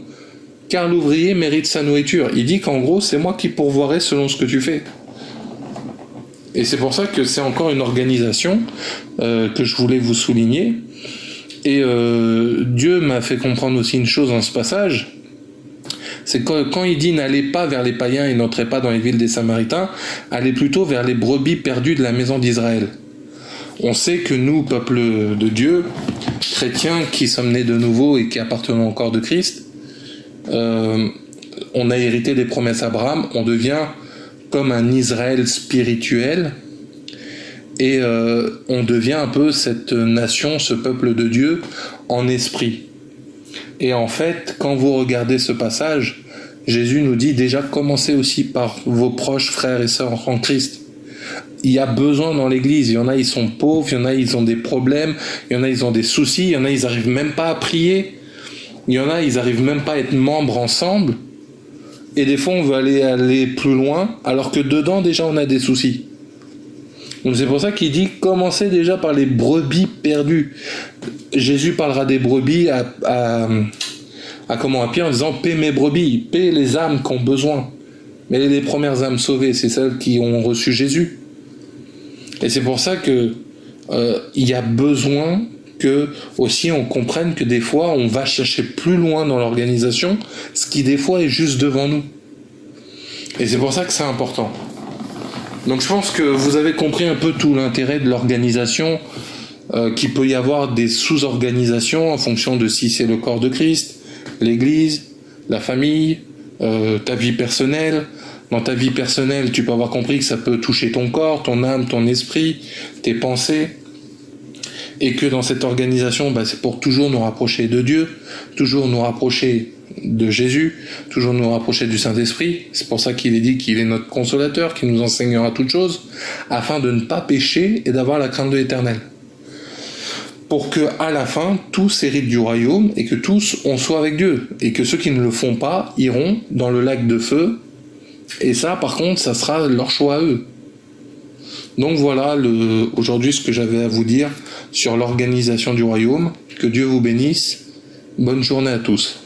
car l'ouvrier mérite sa nourriture. Il dit qu'en gros, c'est moi qui pourvoirai selon ce que tu fais. Et c'est pour ça que c'est encore une organisation que je voulais vous souligner. Et Dieu m'a fait comprendre aussi une chose dans ce passage, c'est que quand il dit n'allez pas vers les païens et n'entrez pas dans les villes des Samaritains, allez plutôt vers les brebis perdues de la maison d'Israël. On sait que nous, peuple de Dieu, chrétiens qui sommes nés de nouveau et qui appartenons au corps de Christ, on a hérité des promesses d'Abraham, on devient comme un Israël spirituel, et on devient un peu cette nation, ce peuple de Dieu en esprit. Et en fait, quand vous regardez ce passage, Jésus nous dit déjà commencez aussi par vos proches frères et sœurs en Christ. Il y a besoin dans l'église, il y en a ils sont pauvres, il y en a ils ont des problèmes, il y en a ils ont des soucis, il y en a ils n'arrivent même pas à prier, il y en a ils n'arrivent même pas à être membres ensemble, et des fois on veut aller plus loin, alors que dedans déjà on a des soucis. Donc c'est pour ça qu'il dit commencez déjà par les brebis perdues. Jésus parlera des brebis à Pierre en disant paie mes brebis, paie les âmes qui ont besoin. Mais les premières âmes sauvées, c'est celles qui ont reçu Jésus. Et c'est pour ça que il y a besoin que aussi on comprenne que des fois on va chercher plus loin dans l'organisation, ce qui des fois est juste devant nous. Et c'est pour ça que c'est important. Donc je pense que vous avez compris un peu tout l'intérêt de l'organisation, qu'il peut y avoir des sous-organisations en fonction de si c'est le corps de Christ, l'église, la famille, ta vie personnelle. Dans ta vie personnelle, tu peux avoir compris que ça peut toucher ton corps, ton âme, ton esprit, tes pensées. Et que dans cette organisation, c'est pour toujours nous rapprocher de Dieu, toujours nous rapprocher de Jésus, toujours nous rapprocher du Saint-Esprit. C'est pour ça qu'il est dit qu'il est notre consolateur, qui nous enseignera toutes choses, afin de ne pas pécher et d'avoir la crainte de l'Éternel. Pour que, à la fin, tous héritent du royaume et que tous on soit avec Dieu. Et que ceux qui ne le font pas iront dans le lac de feu. Et ça, par contre, ça sera leur choix à eux. Donc voilà aujourd'hui ce que j'avais à vous dire sur l'organisation du royaume. Que Dieu vous bénisse. Bonne journée à tous.